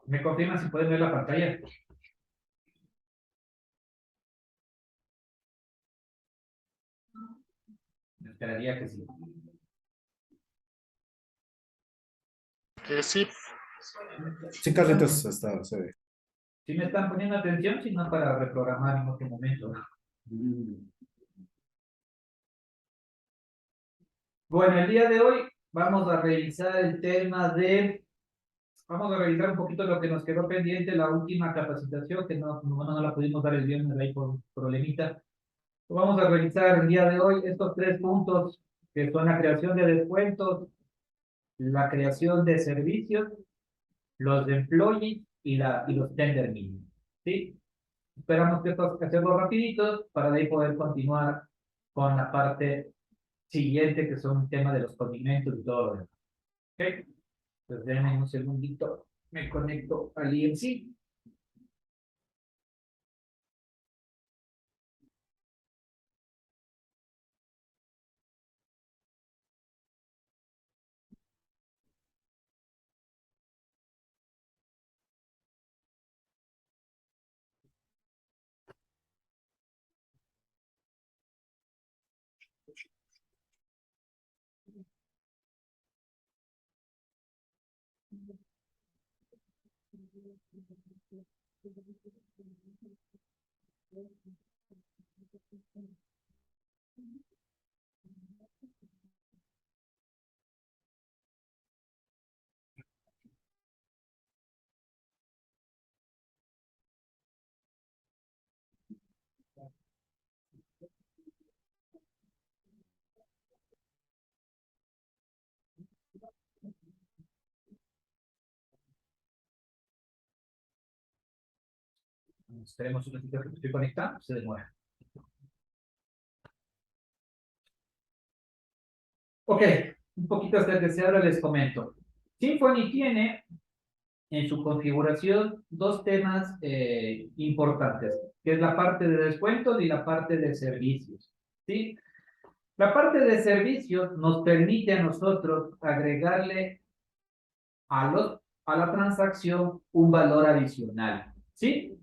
¿Me confirma si pueden ver la pantalla? Esperaría que sí. Sí. Sí, Carlitos, se ve. Si me están poniendo atención, sino para reprogramar en otro momento. Bueno, el día de hoy vamos a revisar el tema de... Vamos a revisar un poquito lo que nos quedó pendiente, la última capacitación, que no la pudimos dar el viernes ahí por problemita. Vamos a revisar el día de hoy estos 3 puntos, que son la creación de descuentos, la creación de servicios, los employees y los tender mínimos. ¿Sí? Esperamos que esto hacerlo rapidito para de ahí poder continuar con la parte siguiente, que son el tema de los condimentos y todo lo demás. ¿Ok? Entonces denme un segundito, me conecto al IMC. Esperemos un ratito que me estoy conectando, se demora. Ok, un poquito hasta que se abra les comento. Symfony tiene en su configuración dos temas importantes, que es la parte de descuentos y la parte de servicios. ¿Sí? La parte de servicios nos permite a nosotros agregarle a la transacción un valor adicional. ¿Sí?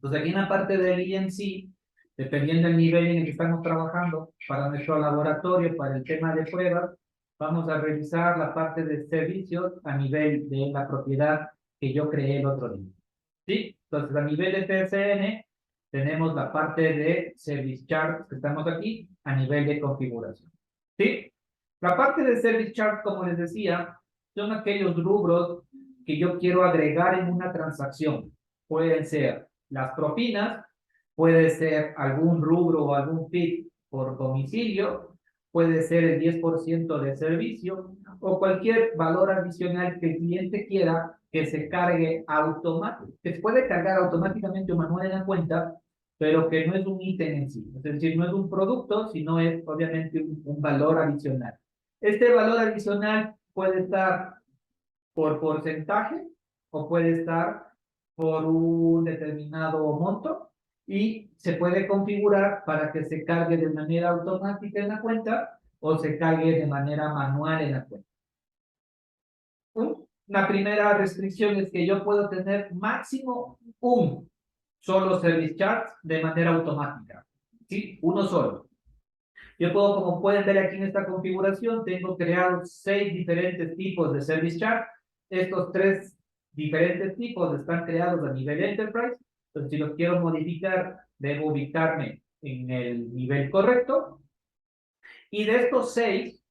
Entonces aquí en la parte del IMC, dependiendo del nivel en el que estamos trabajando para nuestro laboratorio, para el tema de pruebas, vamos a revisar la parte de servicios a nivel de la propiedad que yo creé el otro día. ¿Sí? Entonces a nivel de TSN tenemos la parte de Service Chart que estamos aquí a nivel de configuración. ¿Sí? La parte de Service Chart, como les decía, son aquellos rubros que yo quiero agregar en una transacción. Pueden ser las propinas, puede ser algún rubro o algún fee por domicilio, puede ser el 10% de servicio o cualquier valor adicional que el cliente quiera que se cargue automáticamente, que se puede cargar automáticamente o manual en la cuenta, pero que no es un ítem en sí. Es decir, no es un producto, sino es obviamente un valor adicional. Este valor adicional puede estar por porcentaje o puede estar por un determinado monto y se puede configurar para que se cargue de manera automática en la cuenta o se cargue de manera manual en la cuenta. La primera restricción es que yo puedo tener máximo un solo service charge de manera automática. ¿Sí? Uno solo. Yo puedo, como pueden ver aquí en esta configuración, tengo creados 6 diferentes tipos de service charge. Estos 3 diferentes tipos están creados a nivel enterprise. Entonces, si los quiero modificar, debo ubicarme en el nivel correcto. Y de estos 6,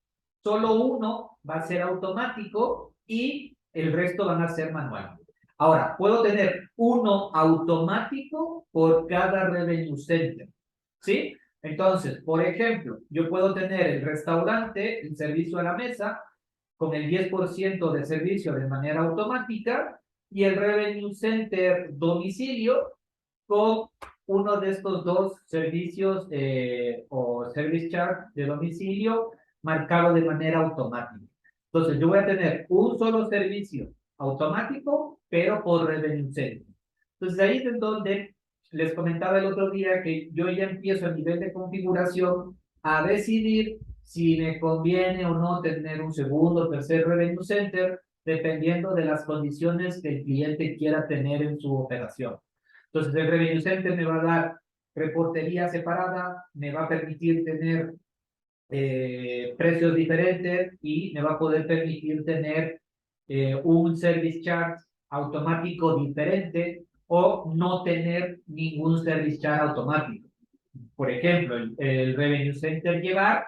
solo uno va a ser automático y el resto van a ser manual. Ahora, puedo tener uno automático por cada revenue center. ¿Sí? Entonces, por ejemplo, yo puedo tener el restaurante, el servicio a la mesa, con el 10% de servicio de manera automática y el revenue center domicilio con uno de estos dos servicios o service charge de domicilio marcado de manera automática. Entonces, yo voy a tener un solo servicio automático, pero por revenue center. Entonces, ahí es en donde les comentaba el otro día que yo ya empiezo a nivel de configuración a decidir si me conviene o no tener un segundo o tercer revenue center dependiendo de las condiciones que el cliente quiera tener en su operación. Entonces, el Revenue Center me va a dar reportería separada, me va a permitir tener precios diferentes y me va a poder permitir tener un service charge automático diferente o no tener ningún service charge automático. Por ejemplo, el Revenue Center llevar,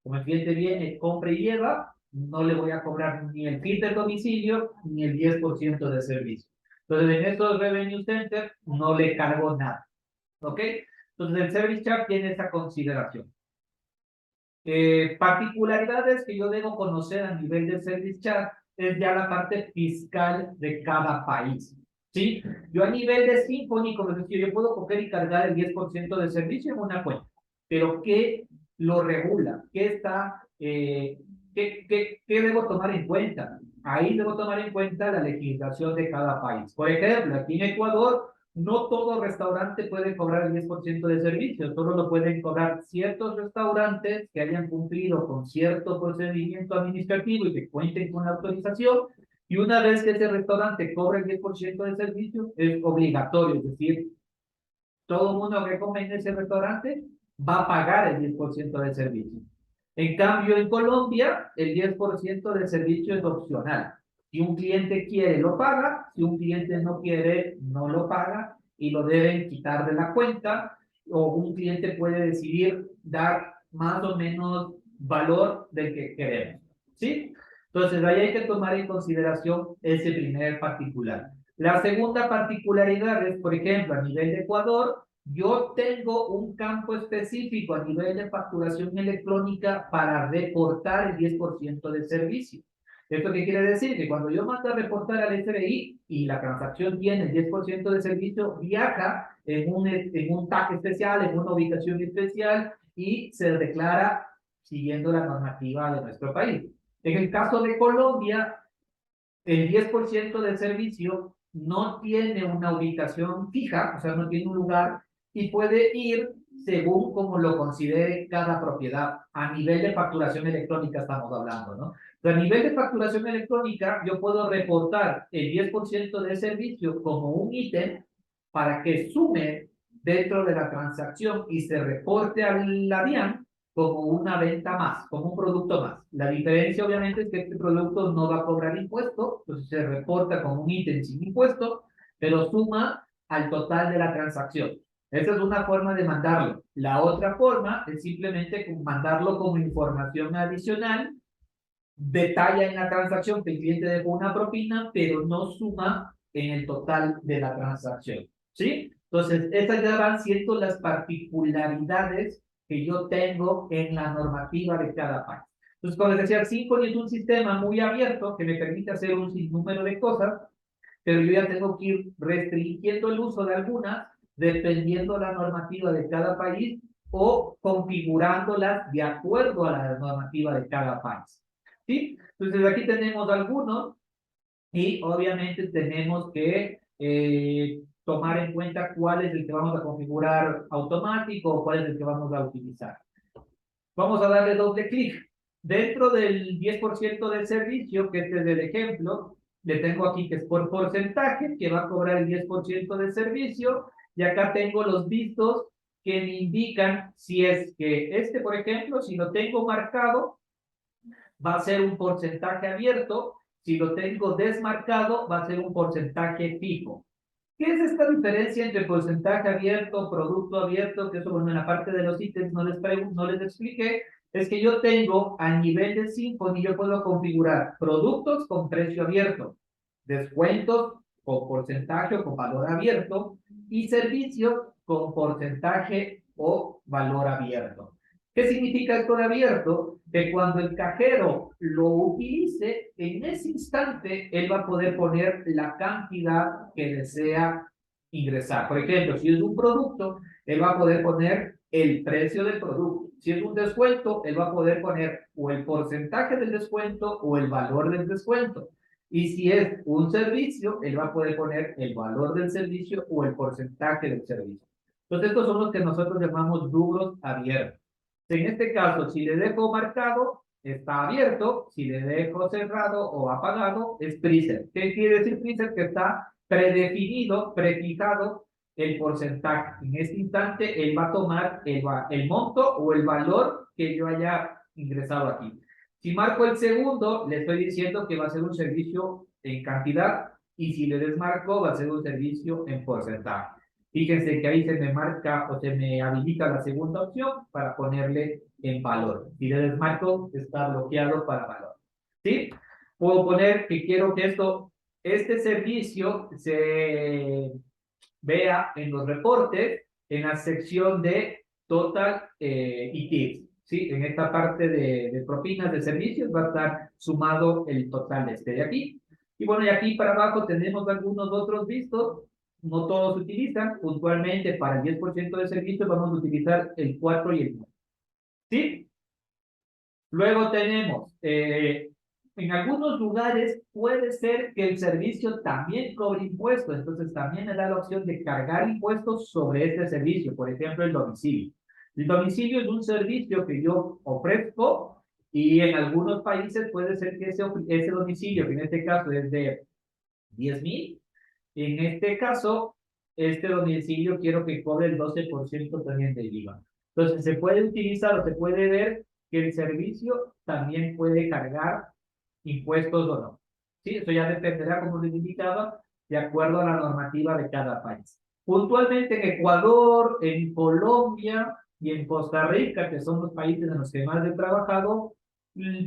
como el cliente viene, compra y lleva, no le voy a cobrar ni el fee del domicilio ni el 10% de servicio. Entonces, en estos Revenue Center no le cargo nada. ¿Ok? Entonces, el Service Charge tiene esa consideración. Particularidades que yo debo conocer a nivel de Service Charge es ya la parte fiscal de cada país. ¿Sí? Yo a nivel de Symphony, como decía, yo puedo coger y cargar el 10% de servicio en una cuenta, pero ¿qué lo regula? ¿Qué está, qué debo tomar en cuenta? Ahí debo tomar en cuenta la legislación de cada país. Por ejemplo, aquí en Ecuador, no todo restaurante puede cobrar el 10% de servicio, solo lo pueden cobrar ciertos restaurantes que hayan cumplido con cierto procedimiento administrativo y que cuenten con la autorización. Y una vez que ese restaurante cobra el 10% de servicio, es obligatorio, es decir, todo el mundo que come en ese restaurante va a pagar el 10% de servicio. En cambio, en Colombia, el 10% de servicio es opcional. Si un cliente quiere, lo paga. Si un cliente no quiere, no lo paga y lo deben quitar de la cuenta. O un cliente puede decidir dar más o menos valor del que queremos. ¿Sí? Entonces, ahí hay que tomar en consideración ese primer particular. La segunda particularidad es, por ejemplo, a nivel de Ecuador, yo tengo un campo específico a nivel de facturación electrónica para reportar el 10% del servicio. ¿Esto qué quiere decir? Que cuando yo mando a reportar al SRI y la transacción tiene el 10% de servicio, viaja en un tag especial, en una ubicación especial y se declara siguiendo la normativa de nuestro país. En el caso de Colombia, el 10% del servicio no tiene una ubicación fija, o sea, no tiene un lugar y puede ir según como lo considere cada propiedad. A nivel de facturación electrónica estamos hablando, ¿no? Pero a nivel de facturación electrónica, yo puedo reportar el 10% del servicio como un ítem para que sume dentro de la transacción y se reporte a la DIAN como una venta más, como un producto más. La diferencia obviamente es que este producto no va a cobrar impuesto, entonces se reporta como un ítem sin impuesto, pero suma al total de la transacción. Esa es una forma de mandarlo. La otra forma es simplemente mandarlo como información adicional, detalla en la transacción que el cliente dejó una propina, pero no suma en el total de la transacción. ¿Sí? Entonces, estas ya van siendo las particularidades que yo tengo en la normativa de cada país. Entonces, como les decía, el Symphony es un sistema muy abierto que me permite hacer un sinnúmero de cosas, pero yo ya tengo que ir restringiendo el uso de algunas dependiendo la normativa de cada país o configurándolas de acuerdo a la normativa de cada país. ¿Sí? Entonces aquí tenemos algunos y obviamente tenemos que tomar en cuenta cuál es el que vamos a configurar automático o cuál es el que vamos a utilizar. Vamos a darle doble clic. Dentro del 10% del servicio, que este es el ejemplo, le tengo aquí que es por porcentaje, que va a cobrar el 10% del servicio, y acá tengo los vistos que me indican si es que este, por ejemplo, si lo tengo marcado, va a ser un porcentaje abierto, si lo tengo desmarcado, va a ser un porcentaje fijo. ¿Qué es esta diferencia entre porcentaje abierto, producto abierto? Que eso, bueno, en la parte de los ítems no les expliqué. Es que yo tengo a nivel de Symphony, yo puedo configurar productos con precio abierto, descuentos con porcentaje o con valor abierto y servicios con porcentaje o valor abierto. ¿Qué significa esto de abierto? Que cuando el cajero lo utilice, en ese instante él va a poder poner la cantidad que desea ingresar. Por ejemplo, si es un producto, él va a poder poner el precio del producto. Si es un descuento, él va a poder poner o el porcentaje del descuento o el valor del descuento. Y si es un servicio, él va a poder poner el valor del servicio o el porcentaje del servicio. Entonces, estos son los que nosotros llamamos rubros abiertos. En este caso, si le dejo marcado, está abierto, si le dejo cerrado o apagado, es preset. ¿Qué quiere decir preset? Que está predefinido, prefijado el porcentaje. En este instante, él va a tomar el monto o el valor que yo haya ingresado aquí. Si marco el segundo, le estoy diciendo que va a ser un servicio en cantidad, y si le desmarco, va a ser un servicio en porcentaje. Fíjense que ahí se me marca o se me habilita la segunda opción para ponerle en valor. Si le desmarco, está bloqueado para valor. ¿Sí? Puedo poner que quiero que este servicio se vea en los reportes, en la sección de total y tips. ¿Sí? En esta parte de propinas de servicios va a estar sumado el total de aquí. Y bueno, y aquí para abajo tenemos algunos otros vistos. No todos se utilizan. Puntualmente para el 10% de servicios vamos a utilizar el 4 y el 9. ¿Sí? Luego tenemos, en algunos lugares puede ser que el servicio también cobre impuestos, entonces también me da la opción de cargar impuestos sobre este servicio, por ejemplo, el domicilio. El domicilio es un servicio que yo ofrezco y en algunos países puede ser que ese domicilio, que en este caso es de 10,000, en este caso, este domicilio quiero que cobre el 12% también del IVA. Entonces, se puede utilizar o se puede ver que el servicio también puede cargar impuestos o no. ¿Sí? Eso ya dependerá, como les indicaba, de acuerdo a la normativa de cada país. Puntualmente en Ecuador, en Colombia y en Costa Rica, que son los países en los que más he trabajado,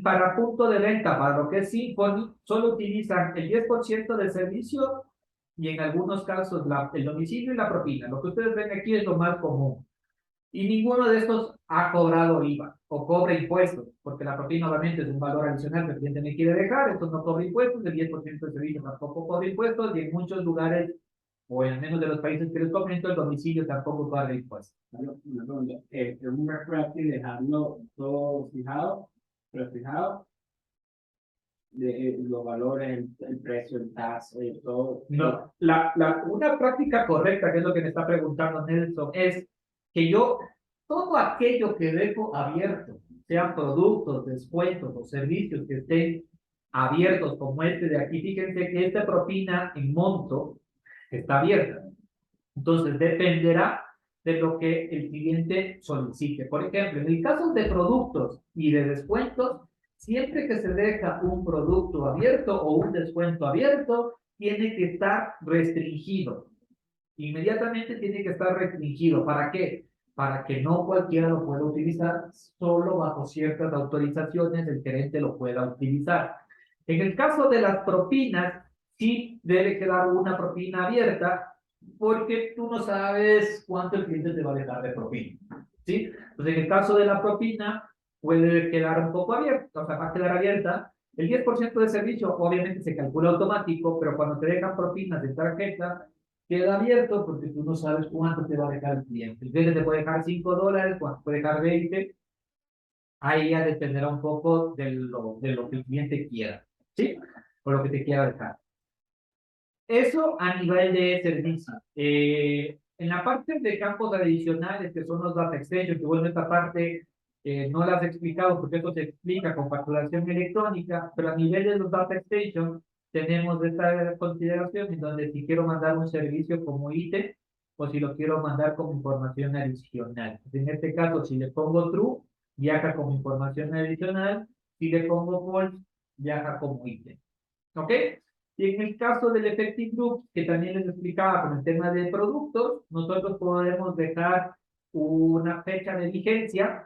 para punto de venta, para lo que es Symphony, solo utilizan el 10% del servicio y en algunos casos el domicilio y la propina. Lo que ustedes ven aquí es lo más común. Y ninguno de estos ha cobrado IVA o cobra impuestos, porque la propina obviamente es un valor adicional que el cliente me quiere dejar, entonces no cobra impuestos, el 10% del servicio tampoco cobra impuestos, y en muchos lugares, o en menos de los países que les comento, el domicilio tampoco cobra impuestos. Una pregunta, es un refracting dejarlo todo fijado, prefijado, de los valores, el precio, el tasa, todo. No, una práctica correcta, que es lo que me está preguntando Nelson, es que yo, todo aquello que dejo abierto, sean productos, descuentos o servicios que estén abiertos como este de aquí, fíjense que esta propina en monto está abierta. Entonces, dependerá de lo que el cliente solicite. Por ejemplo, en el caso de productos y de descuentos, siempre que se deja un producto abierto o un descuento abierto, tiene que estar restringido. Inmediatamente tiene que estar restringido. ¿Para qué? Para que no cualquiera lo pueda utilizar, solo bajo ciertas autorizaciones el gerente lo pueda utilizar. En el caso de las propinas, sí debe quedar una propina abierta, porque tú no sabes cuánto el cliente te va a dejar de propina. ¿Sí? Entonces, en el caso de la propina, puede quedar un poco abierta, o sea, va a quedar abierta. El 10% de servicio obviamente se calcula automático, pero cuando te dejan propinas de tarjeta, queda abierto porque tú no sabes cuánto te va a dejar el cliente. El cliente te puede dejar $5, cuánto puede dejar 20. Ahí ya dependerá un poco de lo que el cliente quiera, ¿sí? O lo que te quiera dejar. Eso a nivel de servicio. En la parte de campos adicionales, que son los data extensions, que bueno, esta parte no las he explicado porque esto se explica con facturación electrónica, pero a nivel de los data extensions tenemos esta consideración en donde si quiero mandar un servicio como ítem o si lo quiero mandar como información adicional. En este caso, si le pongo true, viaja como información adicional; si le pongo false, viaja como ítem. ¿Ok? Y en el caso del Effective Group, que también les explicaba con el tema de productos, nosotros podemos dejar una fecha de vigencia.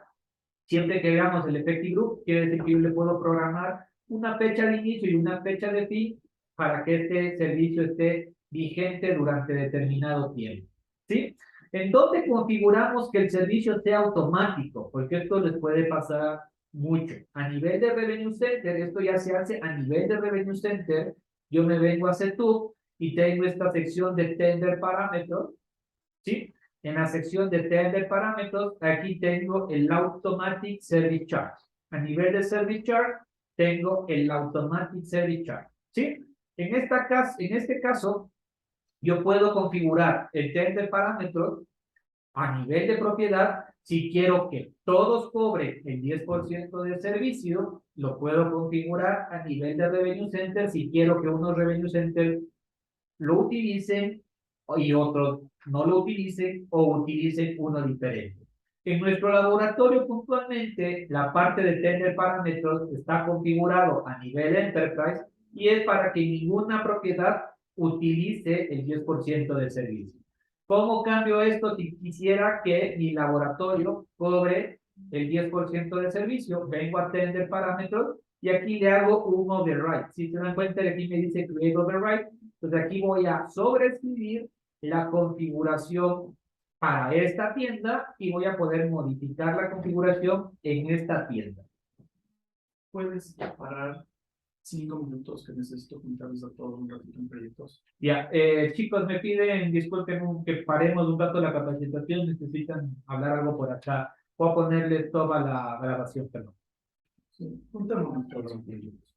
Siempre que veamos el Effective Group, quiere decir que yo le puedo programar una fecha de inicio y una fecha de fin para que este servicio esté vigente durante determinado tiempo. ¿Sí? ¿En dónde configuramos que el servicio sea automático? Porque esto les puede pasar mucho. A nivel de Revenue Center, esto ya se hace a nivel de Revenue Center. Yo me vengo a Setup y tengo esta sección de Tender Parámetros, ¿sí? En la sección de Tender Parámetros, aquí tengo el Automatic Service Charge. A nivel de Service Charge, tengo el Automatic Service Charge, ¿sí? En este caso, yo puedo configurar el Tender Parámetros a nivel de propiedad Si quiero que todos cobren el 10% de servicio, lo puedo configurar a nivel de Revenue Center. Si quiero que unos Revenue Center lo utilicen y otros no lo utilicen o utilicen uno diferente. En nuestro laboratorio puntualmente la parte de Tender Parámetros está configurado a nivel Enterprise y es para que ninguna propiedad utilice el 10% del servicio. ¿Cómo cambio esto si quisiera que mi laboratorio cobre el 10% del servicio? Vengo a Tender Parámetros y aquí le hago un override. Si se dan cuenta, aquí me dice Create Override. Entonces aquí voy a sobreescribir la configuración para esta tienda y voy a poder modificar la configuración en esta tienda. Puedes parar 5 minutos que necesito juntarlos a todos un ratito en proyectos. Ya, chicos, me piden, disculpen que paremos un rato la capacitación, necesitan hablar algo por acá. Voy a ponerle toda la grabación, perdón. Sí, juntamos todos los proyectos.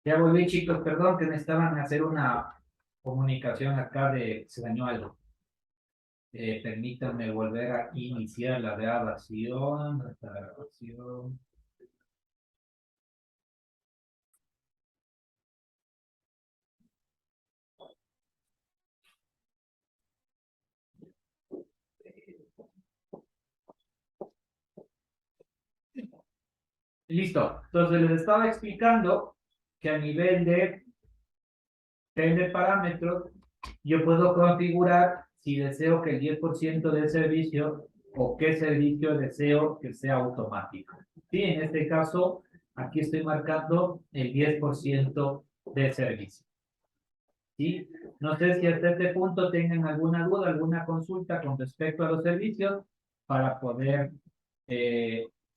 Ya volví, chicos, perdón que necesitaban hacer una comunicación acá de se dañó algo. Permítanme volver a iniciar la grabación. La grabación. Listo. Entonces les estaba explicando que a nivel de tren de parámetros, yo puedo configurar si deseo que el 10% del servicio o qué servicio deseo que sea automático. Sí, en este caso, aquí estoy marcando el 10% de servicio. ¿Sí? No sé si hasta este punto tengan alguna duda, alguna consulta con respecto a los servicios para poder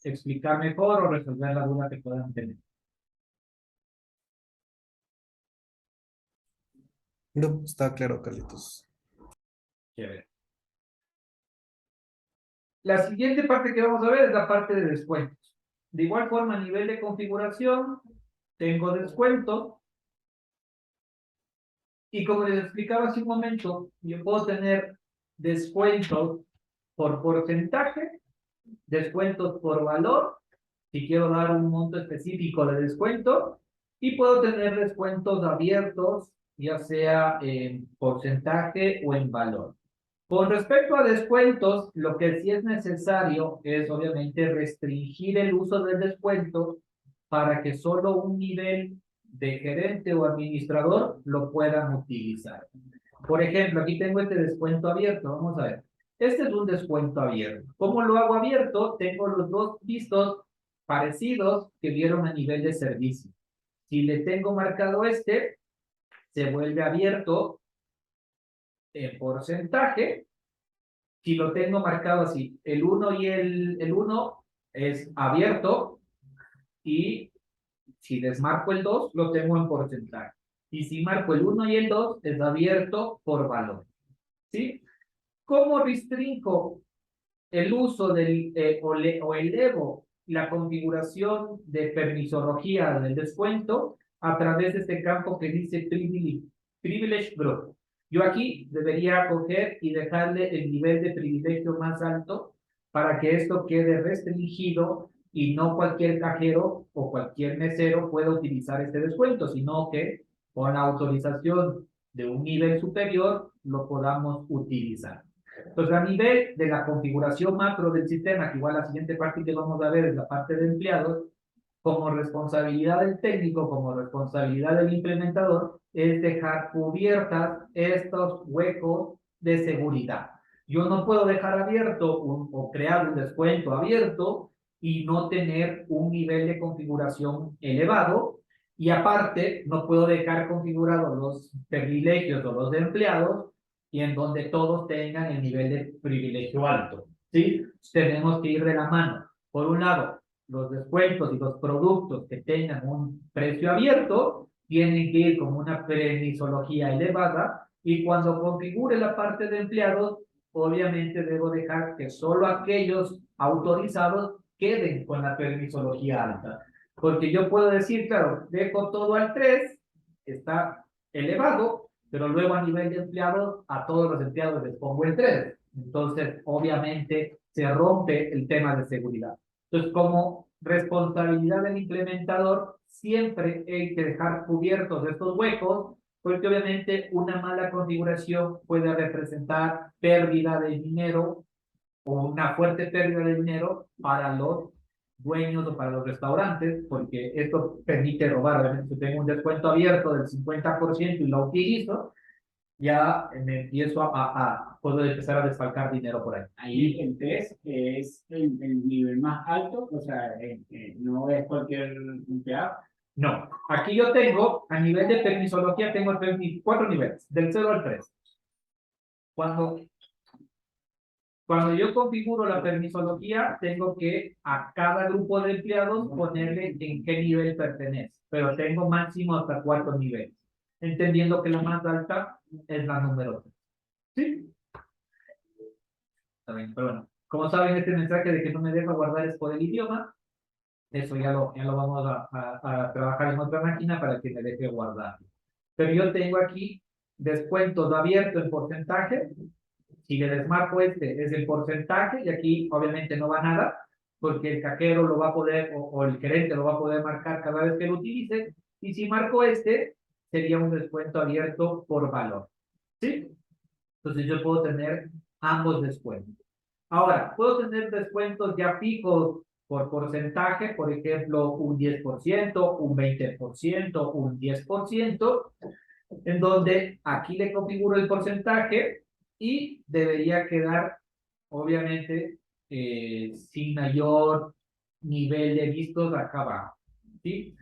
explicar mejor o resolver la duda que puedan tener. No, está claro, Carlitos. Chévere. La siguiente parte que vamos a ver es la parte de descuentos. De igual forma, a nivel de configuración, tengo descuentos. Y como les explicaba hace un momento, yo puedo tener descuentos por porcentaje, descuentos por valor, si quiero dar un monto específico de descuento, y puedo tener descuentos abiertos, ya sea en porcentaje o en valor. Con respecto a descuentos, lo que sí es necesario es obviamente restringir el uso del descuento para que solo un nivel de gerente o administrador lo puedan utilizar. Por ejemplo, aquí tengo este descuento abierto. Vamos a ver. Este es un descuento abierto. ¿Cómo lo hago abierto? Tengo los dos vistos parecidos que vieron a nivel de servicio. Si le tengo marcado este, se vuelve abierto en porcentaje. Si lo tengo marcado así, el 1 y el 1 es abierto y si desmarco el 2 lo tengo en porcentaje. Y si marco el 1 y el 2 es abierto por valor. ¿Sí? ¿Cómo restringo el uso del, o elevo la configuración de permisología del descuento a través de este campo que dice Privilege Group? Yo aquí debería coger y dejarle el nivel de privilegio más alto para que esto quede restringido y no cualquier cajero o cualquier mesero pueda utilizar este descuento, sino que con la autorización de un nivel superior lo podamos utilizar. Entonces, a nivel de la configuración macro del sistema, que igual la siguiente parte que vamos a ver es la parte de empleados, como responsabilidad del técnico, como responsabilidad del implementador, es dejar cubiertas estos huecos de seguridad. Yo no puedo dejar abierto o crear un descuento abierto y no tener un nivel de configuración elevado. Y aparte, no puedo dejar configurados los privilegios o los de empleados y en donde todos tengan el nivel de privilegio alto. ¿Sí? Tenemos que ir de la mano. Por un lado, los descuentos y los productos que tengan un precio abierto tienen que ir con una permisología elevada y cuando configure la parte de empleados, obviamente debo dejar que solo aquellos autorizados queden con la permisología alta. Porque yo puedo decir, claro, dejo todo al 3, está elevado, pero luego a nivel de empleados, a todos los empleados les pongo el 3. Entonces, obviamente, se rompe el tema de seguridad. Entonces, como responsabilidad del implementador, siempre hay que dejar cubiertos estos huecos, porque obviamente una mala configuración puede representar pérdida de dinero o una fuerte pérdida de dinero para los dueños o para los restaurantes, porque esto permite robar. Obviamente, si tengo un descuento abierto del 50% y lo utilizo, ya me empiezo puedo empezar a desfalcar dinero por ahí. Ahí el 3 es el nivel más alto, o sea, no es cualquier empleado. No, aquí yo tengo, a nivel de permisología, tengo 4 niveles, del 0 al 3. Cuando yo configuro la permisología, tengo que a cada grupo de empleados ponerle en qué nivel pertenece, pero tengo máximo hasta 4 niveles, entendiendo que la más alta es la número 3. ¿Sí? Está bien, pero bueno, como saben, este mensaje de que no me deja guardar es por el idioma, eso ya lo vamos a trabajar en otra máquina para que me deje guardar. Pero yo tengo aquí descuentos abiertos en porcentaje. Si le desmarco este, es el porcentaje, y aquí obviamente no va nada, porque el cajero lo va a poder, o el gerente lo va a poder marcar cada vez que lo utilice. Y si marco este, sería un descuento abierto por valor. ¿Sí? Entonces yo puedo tener ambos descuentos. Ahora, puedo tener descuentos ya fijos por porcentaje, por ejemplo, un 10%, un 20%, un 10%, en donde aquí le configuro el porcentaje y debería quedar, obviamente, sin mayor nivel de vistos acá abajo, ¿sí?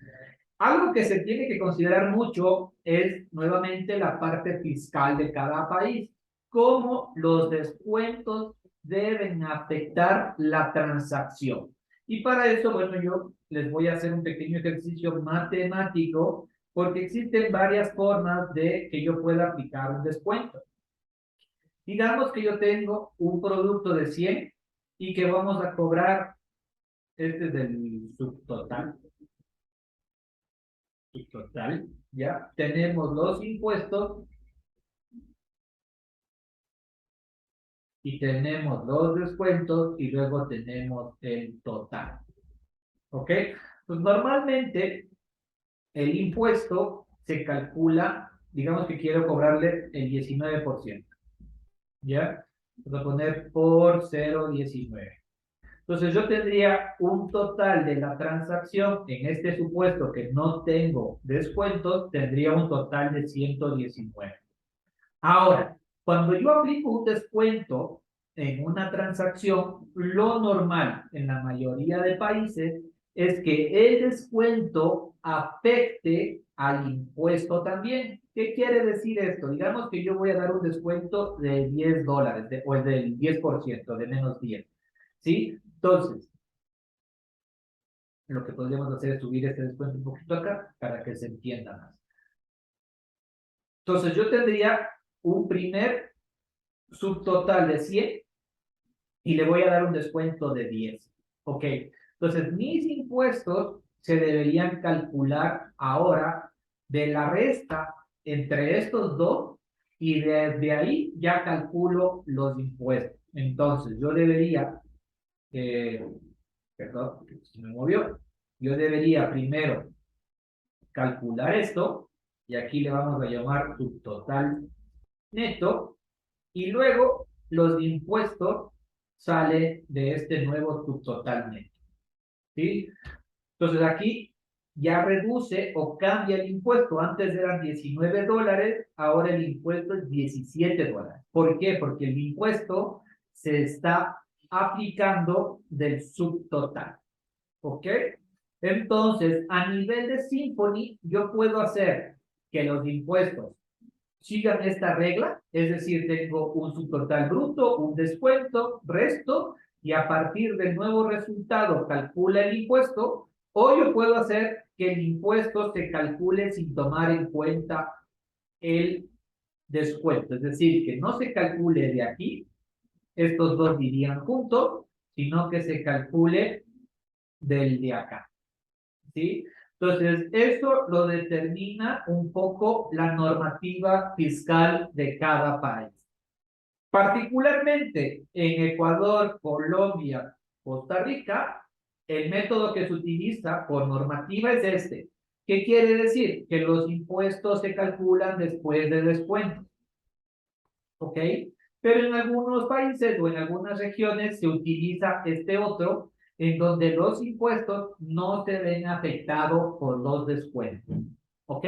Algo que se tiene que considerar mucho es nuevamente la parte fiscal de cada país, cómo los descuentos deben afectar la transacción. Y para eso, bueno, yo les voy a hacer un pequeño ejercicio matemático porque existen varias formas de que yo pueda aplicar un descuento. Digamos que yo tengo un producto de 100 y que vamos a cobrar, este es del subtotal, ya tenemos los impuestos y tenemos los descuentos y luego tenemos el total. ¿Ok? Pues normalmente el impuesto se calcula, digamos que quiero cobrarle el 19%, ¿ya? Voy a poner por 0,19. Entonces yo tendría un total de la transacción, en este supuesto que no tengo descuentos, tendría un total de 119. Ahora, cuando yo aplico un descuento en una transacción, lo normal en la mayoría de países es que el descuento afecte al impuesto también. ¿Qué quiere decir esto? Digamos que yo voy a dar un descuento de $10, o del 10%, de menos 10. ¿Sí? Entonces, lo que podríamos hacer es subir este descuento un poquito acá para que se entienda más. Entonces, yo tendría un primer subtotal de 100 y le voy a dar un descuento de 10. Ok, entonces mis impuestos se deberían calcular ahora de la resta entre estos dos y desde ahí ya calculo los impuestos. Entonces, yo debería, perdón, se me movió, yo debería primero calcular esto y aquí le vamos a llamar subtotal neto y luego los impuestos salen de este nuevo subtotal neto, ¿sí? Entonces aquí ya reduce o cambia el impuesto. Antes eran $19, ahora el impuesto es $17. ¿Por qué? Porque el impuesto se está aplicando del subtotal, ¿ok? Entonces, a nivel de Symfony, yo puedo hacer que los impuestos sigan esta regla, es decir, tengo un subtotal bruto, un descuento, resto, y a partir del nuevo resultado calcula el impuesto, o yo puedo hacer que el impuesto se calcule sin tomar en cuenta el descuento, es decir, que no se calcule de aquí, estos dos irían juntos, sino que se calcule del de acá, ¿sí? Entonces, eso lo determina un poco la normativa fiscal de cada país. Particularmente en Ecuador, Colombia, Costa Rica, el método que se utiliza por normativa es este. ¿Qué quiere decir? Que los impuestos se calculan después de descuentos. ¿Ok? Pero en algunos países o en algunas regiones se utiliza este otro, en donde los impuestos no se ven afectados por los descuentos. ¿Ok?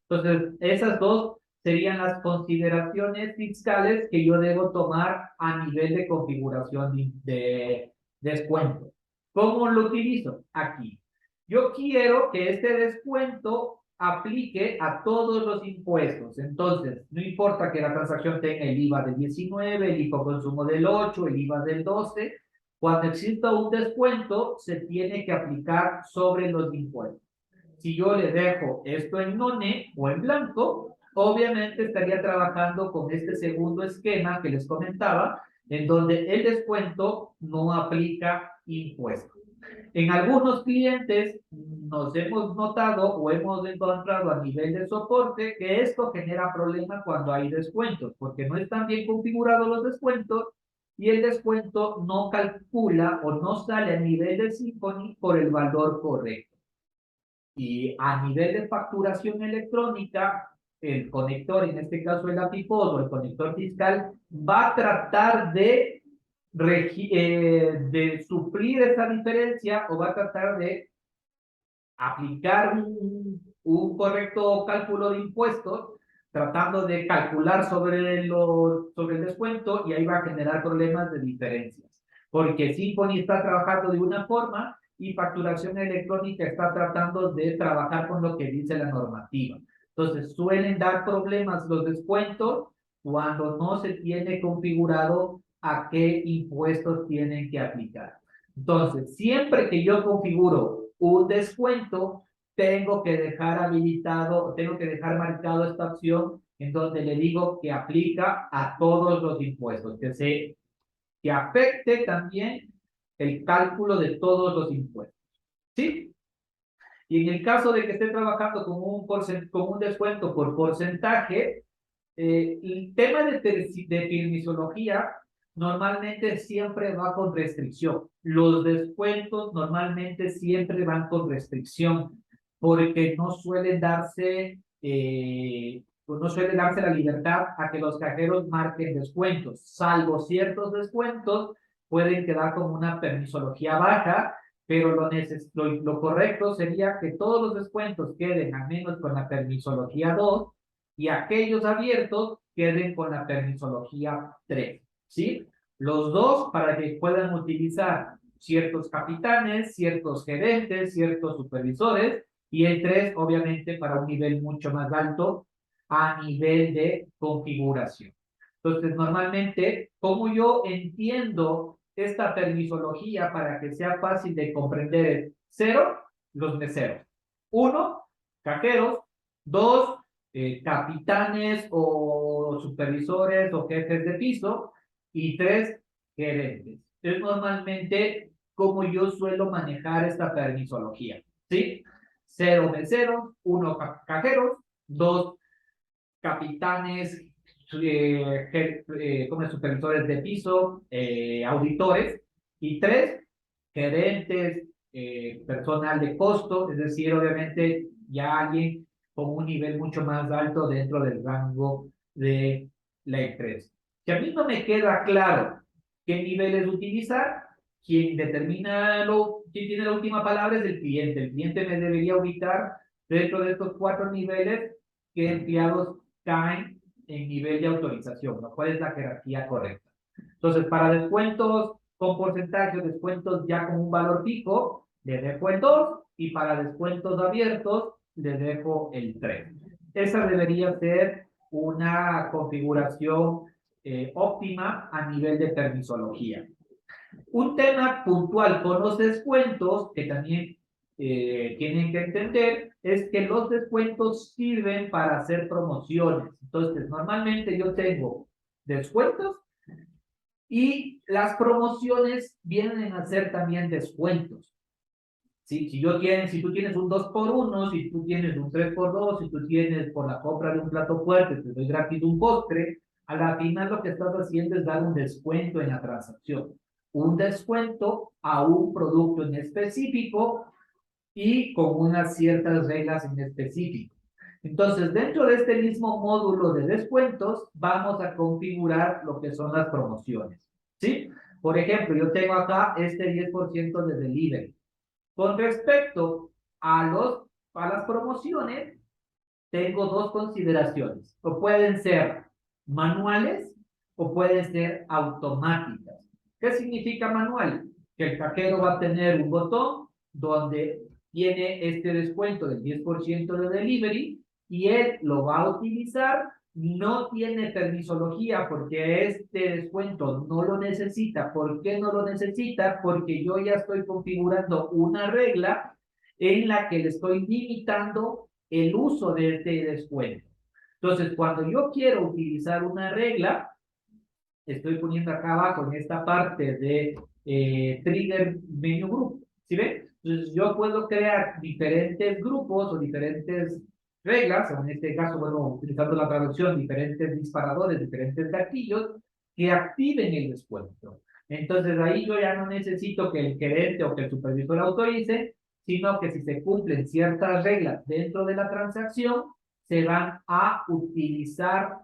Entonces, esas dos serían las consideraciones fiscales que yo debo tomar a nivel de configuración de descuento. ¿Cómo lo utilizo? Aquí. Yo quiero que este descuento aplique a todos los impuestos. Entonces, no importa que la transacción tenga el IVA del 19, el IVA consumo del 8, el IVA del 12, cuando exista un descuento, se tiene que aplicar sobre los impuestos. Si yo le dejo esto en none o en blanco, obviamente estaría trabajando con este segundo esquema que les comentaba, en donde el descuento no aplica impuestos. En algunos clientes nos hemos notado o hemos encontrado a nivel de soporte que esto genera problemas cuando hay descuentos, porque no están bien configurados los descuentos y el descuento no calcula o no sale a nivel de Symfony por el valor correcto. Y a nivel de facturación electrónica, el conector, en este caso el APIPOD o el conector fiscal, va a tratar de de suplir esa diferencia o va a tratar de aplicar un correcto cálculo de impuestos, tratando de calcular sobre el descuento y ahí va a generar problemas de diferencias. Porque Symphony está trabajando de una forma y facturación electrónica está tratando de trabajar con lo que dice la normativa. Entonces, suelen dar problemas los descuentos cuando no se tiene configurado a qué impuestos tienen que aplicar. Entonces, siempre que yo configuro un descuento, tengo que dejar habilitado, tengo que dejar marcado esta opción en donde le digo que aplica a todos los impuestos, que afecte también el cálculo de todos los impuestos. ¿Sí? Y en el caso de que esté trabajando con un descuento por porcentaje, el tema de permisología normalmente siempre va con restricción. Los descuentos normalmente siempre van con restricción porque no suele darse la libertad a que los cajeros marquen descuentos, salvo ciertos descuentos pueden quedar como una permisología baja, pero lo correcto sería que todos los descuentos queden al menos con la permisología 2 y aquellos abiertos queden con la permisología 3, ¿sí? Los dos para que puedan utilizar ciertos capitanes, ciertos gerentes, ciertos supervisores, y el 3 obviamente para un nivel mucho más alto a nivel de configuración. Entonces, normalmente, como yo entiendo esta permisología para que sea fácil de comprender es 0, los meseros. 1, cajeros. 2, capitanes o supervisores o jefes de piso. Y 3, gerentes. Es normalmente como yo suelo manejar esta permisología. ¿Sí? 0 meseros, 1 cajeros, 2 capitanes, como supervisores de piso, auditores, y 3 gerentes, personal de costo, es decir, obviamente ya alguien con un nivel mucho más alto dentro del rango de la empresa. Si a mí no me queda claro qué niveles utilizar, quien quien tiene la última palabra es el cliente. El cliente me debería ubicar dentro de estos 4 niveles que empleados caen en nivel de autorización, ¿no? ¿Cuál es la jerarquía correcta? Entonces, para descuentos con porcentaje, descuentos ya con un valor fijo, le dejo el 2 y para descuentos abiertos le dejo el 3. Esa debería ser una configuración óptima a nivel de permisología. Un tema puntual con los descuentos que también tienen que entender es que los descuentos sirven para hacer promociones. Entonces, normalmente yo tengo descuentos y las promociones vienen a ser también descuentos. ¿Sí? Si tú tienes un 2x1, si tú tienes un 3x2, si tú tienes por la compra de un plato fuerte, te doy gratis un postre, a la final lo que estás haciendo es dar un descuento en la transacción. Un descuento a un producto en específico y con unas ciertas reglas en específico. Entonces, dentro de este mismo módulo de descuentos, vamos a configurar lo que son las promociones. ¿Sí? Por ejemplo, yo tengo acá este 10% de delivery. Con respecto a las promociones, tengo dos consideraciones. O pueden ser manuales o pueden ser automáticas. ¿Qué significa manual? Que el cajero va a tener un botón donde tiene este descuento del 10% de delivery y él lo va a utilizar. No tiene permisología porque este descuento no lo necesita. ¿Por qué no lo necesita? Porque yo ya estoy configurando una regla en la que le estoy limitando el uso de este descuento. Entonces, cuando yo quiero utilizar una regla, estoy poniendo acá abajo en esta parte de Trigger Menu Group. ¿Sí ven? Entonces, yo puedo crear diferentes grupos o diferentes reglas, o en este caso, bueno, utilizando la traducción, diferentes disparadores, diferentes gatillos que activen el descuento. Entonces, ahí yo ya no necesito que el gerente o que el supervisor autorice, sino que si se cumplen ciertas reglas dentro de la transacción, se van a utilizar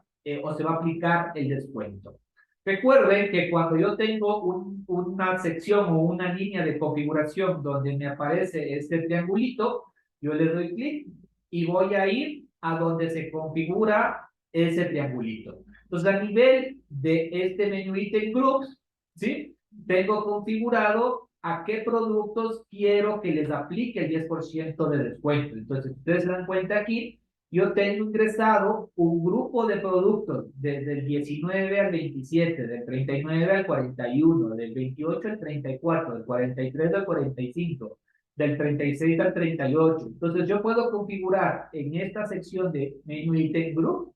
o se va a aplicar el descuento. Recuerden que cuando yo tengo una sección o una línea de configuración donde me aparece este triangulito, yo le doy clic y voy a ir a donde se configura ese triangulito. Entonces, a nivel de este menú item groups, ¿sí? Tengo configurado a qué productos quiero que les aplique el 10% de descuento. Entonces, ustedes se dan cuenta aquí, yo tengo ingresado un grupo de productos desde el 19 al 27, del 39 al 41, del 28 al 34, del 43 al 45, del 36 al 38. Entonces yo puedo configurar en esta sección de Menu Item Group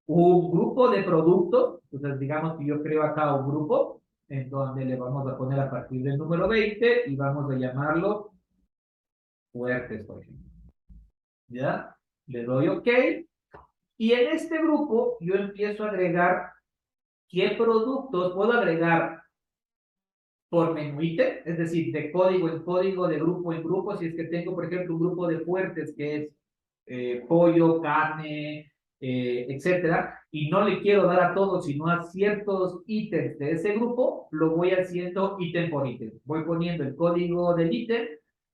un grupo de productos. Entonces digamos que yo creo acá un grupo en donde le vamos a poner a partir del número 20 y vamos a llamarlo fuertes, por ejemplo. ¿Ya? Le doy OK. Y en este grupo yo empiezo a agregar qué productos puedo agregar por menú ítem, es decir, de código en código, de grupo en grupo. Si es que tengo, por ejemplo, un grupo de fuertes que es pollo, carne, etcétera, y no le quiero dar a todos, sino a ciertos ítems de ese grupo, lo voy haciendo ítem por ítem. Voy poniendo el código del ítem.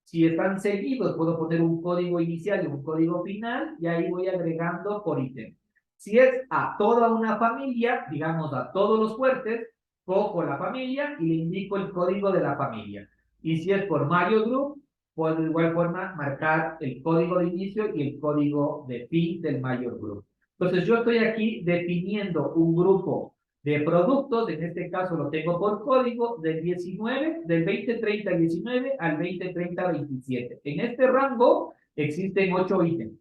Si están seguidos, puedo poner un código inicial y un código final, y ahí voy agregando por ítem. Si es a toda una familia, digamos a todos los fuertes, cojo la familia y le indico el código de la familia. Y si es por Mario Group, puedo de igual forma marcar el código de inicio y el código de fin del Mayor Group. Entonces yo estoy aquí definiendo un grupo de productos, en este caso lo tengo por código del 19, del 2030-19 al 2030-27. En este rango existen 8 ítems.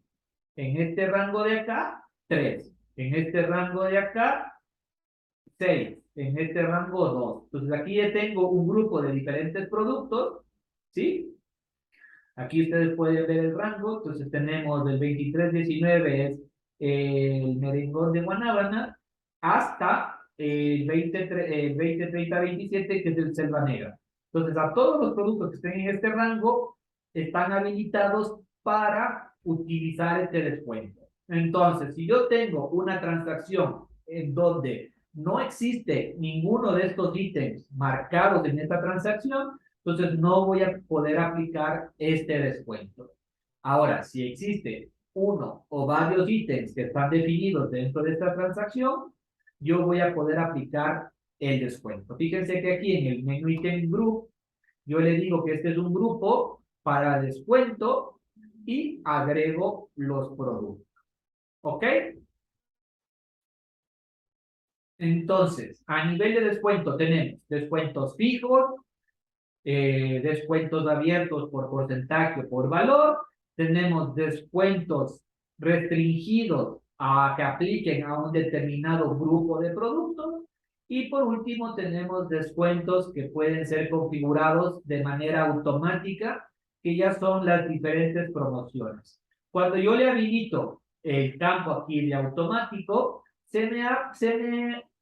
En este rango de acá, 3. En este rango de acá, 6. En este rango, 2. Entonces aquí ya tengo un grupo de diferentes productos, ¿sí? Aquí ustedes pueden ver el rango. Entonces tenemos del 23-19 es el merengón de guanábana hasta el 20-30-27 que es el selva negra. Entonces a todos los productos que estén en este rango están habilitados para utilizar este descuento. Entonces, si yo tengo una transacción en donde no existe ninguno de estos ítems marcados en esta transacción, entonces no voy a poder aplicar este descuento. Ahora, si existe uno o varios ítems que están definidos dentro de esta transacción, yo voy a poder aplicar el descuento. Fíjense que aquí en el menú item group, yo le digo que este es un grupo para descuento y agrego los productos. ¿Ok? Entonces, a nivel de descuento tenemos descuentos fijos, descuentos abiertos por porcentaje o por valor, tenemos descuentos restringidos a que apliquen a un determinado grupo de productos, y por último tenemos descuentos que pueden ser configurados de manera automática, que ya son las diferentes promociones. Cuando yo le habilito el campo aquí de automático, se me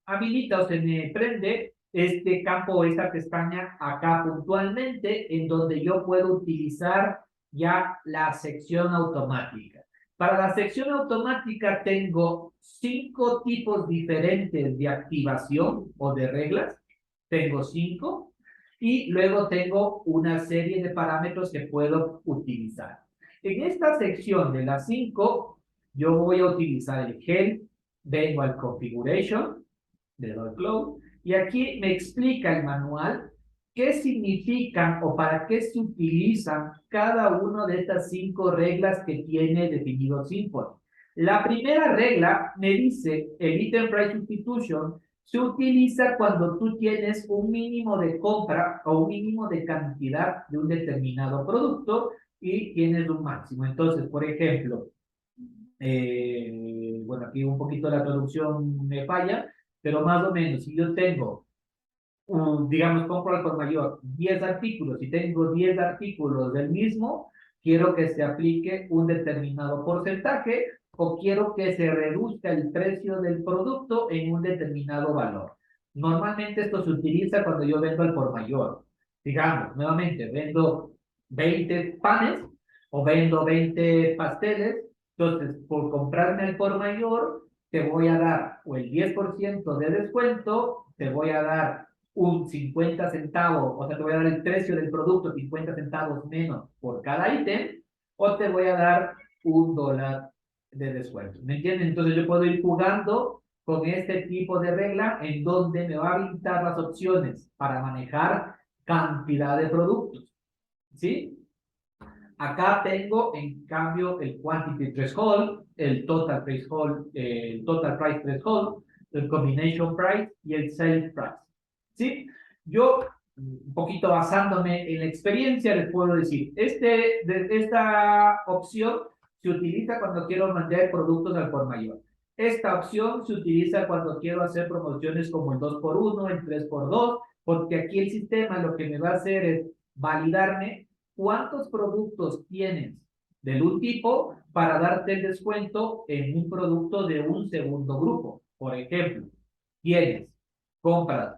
habilita o se me prende este campo o esta pestaña acá puntualmente, en donde yo puedo utilizar ya la sección automática. Para la sección automática tengo 5 tipos diferentes de activación o de reglas. Tengo 5 y luego tengo una serie de parámetros que puedo utilizar. En esta sección de las 5, yo voy a utilizar el help, vengo al configuration, le doy close, y aquí me explica el manual qué significan o para qué se utilizan cada una de estas 5 reglas que tiene definido Symfony. La primera regla me dice, el item price substitution se utiliza cuando tú tienes un mínimo de compra o un mínimo de cantidad de un determinado producto y tienes un máximo. Entonces, por ejemplo, bueno, aquí un poquito la traducción me falla, pero más o menos, si yo tengo, digamos, compro al por mayor 10 artículos y tengo 10 artículos del mismo, quiero que se aplique un determinado porcentaje o quiero que se reduzca el precio del producto en un determinado valor. Normalmente esto se utiliza cuando yo vendo al por mayor. Digamos, nuevamente, vendo 20 panes o vendo 20 pasteles. Entonces, por comprarme al por mayor, te voy a dar o el 10% de descuento, te voy a dar un 50 centavos, o sea, te voy a dar el precio del producto 50 centavos menos por cada ítem, o te voy a dar $1 de descuento. ¿Me entienden? Entonces yo puedo ir jugando con este tipo de regla en donde me va a habilitar las opciones para manejar cantidad de productos. ¿Sí? Acá tengo, en cambio, el Quantity Threshold, el Total Threshold, el Total Price Threshold, el Combination Price y el Sales Price. ¿Sí? Yo, un poquito basándome en la experiencia, les puedo decir, esta opción se utiliza cuando quiero vender productos al por mayor. Esta opción se utiliza cuando quiero hacer promociones como el 2x1, el 3x2, porque aquí el sistema lo que me va a hacer es validarme cuántos productos tienes del un tipo para darte el descuento en un producto de un segundo grupo. Por ejemplo, compras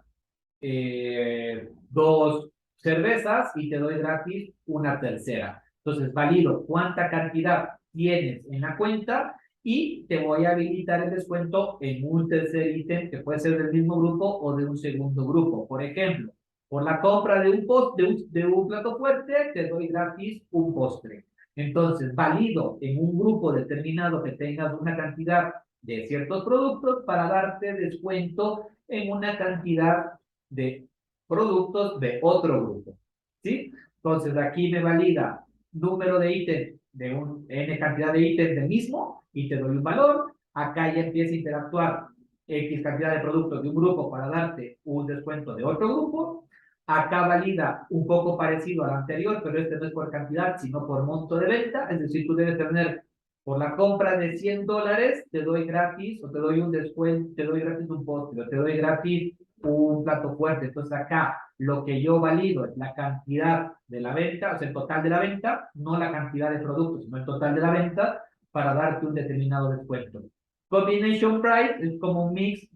2 cervezas y te doy gratis una tercera. Entonces, valido cuánta cantidad tienes en la cuenta y te voy a habilitar el descuento en un tercer ítem que puede ser del mismo grupo o de un segundo grupo. Por ejemplo, por la compra de un plato fuerte, te doy gratis un postre. Entonces, valido en un grupo determinado que tengas una cantidad de ciertos productos para darte descuento en una cantidad de productos de otro grupo. ¿Sí? Entonces, aquí me valida número de ítems de un N cantidad de ítems del mismo y te doy un valor. Acá ya empieza a interactuar X cantidad de productos de un grupo para darte un descuento de otro grupo. Acá valida un poco parecido al anterior, pero este no es por cantidad, sino por monto de venta. Es decir, tú debes tener, por la compra de $100, te doy gratis, o te doy un descuento, te doy gratis un postre, o te doy gratis un plato fuerte. Entonces acá lo que yo valido es la cantidad de la venta, o sea, el total de la venta, no la cantidad de productos, sino el total de la venta para darte un determinado descuento. Combination Price es como un mix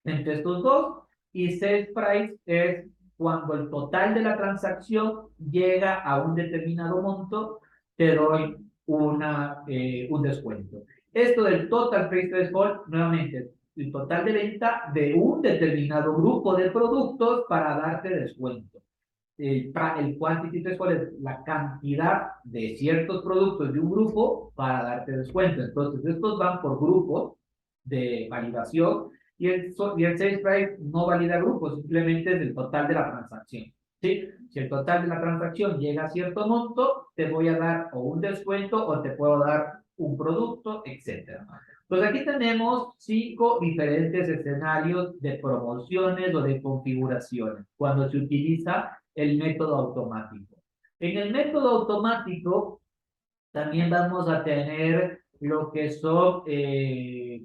entre estos dos y Sales Price es cuando el total de la transacción llega a un determinado monto, te doy un descuento. Esto del Total Price Threshold, nuevamente, el total de venta de un determinado grupo de productos para darte descuento. El quantity threshold es la cantidad de ciertos productos de un grupo para darte descuento. Entonces, estos van por grupos de validación y el sales price no valida grupos, simplemente es el total de la transacción. ¿Sí? Si el total de la transacción llega a cierto monto, te voy a dar o un descuento o te puedo dar un producto, etcétera. Pues aquí tenemos 5 diferentes escenarios de promociones o de configuraciones cuando se utiliza el método automático. En el método automático también vamos a tener lo que son, si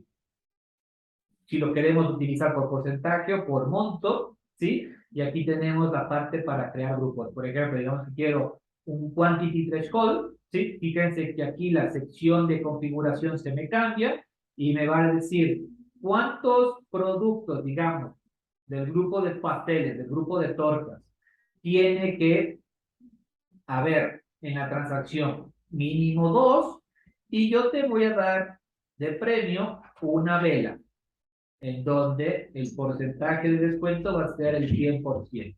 lo queremos utilizar por porcentaje o por monto, ¿sí? Y aquí tenemos la parte para crear grupos. Por ejemplo, digamos que quiero un quantity threshold, ¿sí? Fíjense que aquí la sección de configuración se me cambia y me va a decir cuántos productos, digamos, del grupo de pasteles, del grupo de tortas, tiene que haber en la transacción mínimo 2 y yo te voy a dar de premio una vela en donde el porcentaje de descuento va a ser el 100%.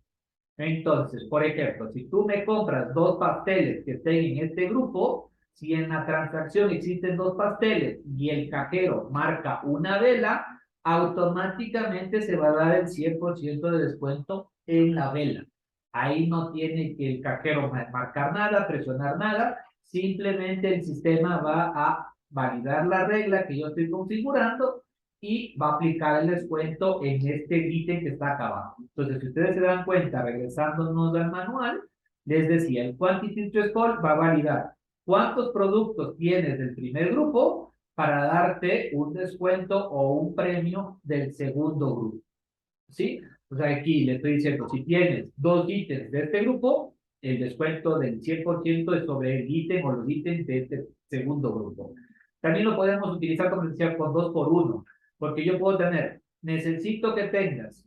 Entonces, por ejemplo, si tú me compras 2 pasteles que estén en este grupo, si en la transacción existen 2 pasteles y el cajero marca una vela, automáticamente se va a dar el 100% de descuento en la vela. Ahí no tiene que el cajero marcar nada, presionar nada, simplemente el sistema va a validar la regla que yo estoy configurando y va a aplicar el descuento en este ítem que está acá abajo. Entonces, si ustedes se dan cuenta, regresándonos al manual, les decía, el Quantity Threshold va a validar cuántos productos tienes del primer grupo para darte un descuento o un premio del segundo grupo. ¿Sí? O sea, aquí le estoy diciendo, si tienes 2 ítems de este grupo, el descuento del 100% es sobre el ítem o los ítems de este segundo grupo. También lo podemos utilizar, como decía, con 2x1, porque yo puedo tener, necesito que tengas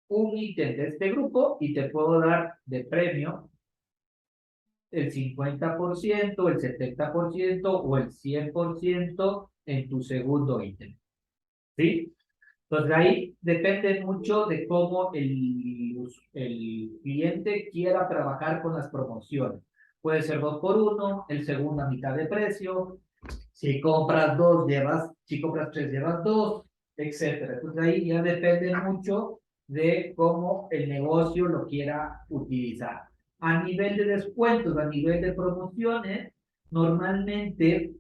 un ítem de este grupo y te puedo dar de premio el 50%, el 70% o el 100% en tu segundo ítem. ¿Sí? Entonces ahí depende mucho de cómo el cliente quiera trabajar con las promociones. Puede ser 2 por 1, el segundo a mitad de precio. Si compras 2, si compras 3, llevas 2, etcétera. Entonces ahí ya depende mucho de cómo el negocio lo quiera utilizar. A nivel de descuentos, a nivel de promociones, normalmente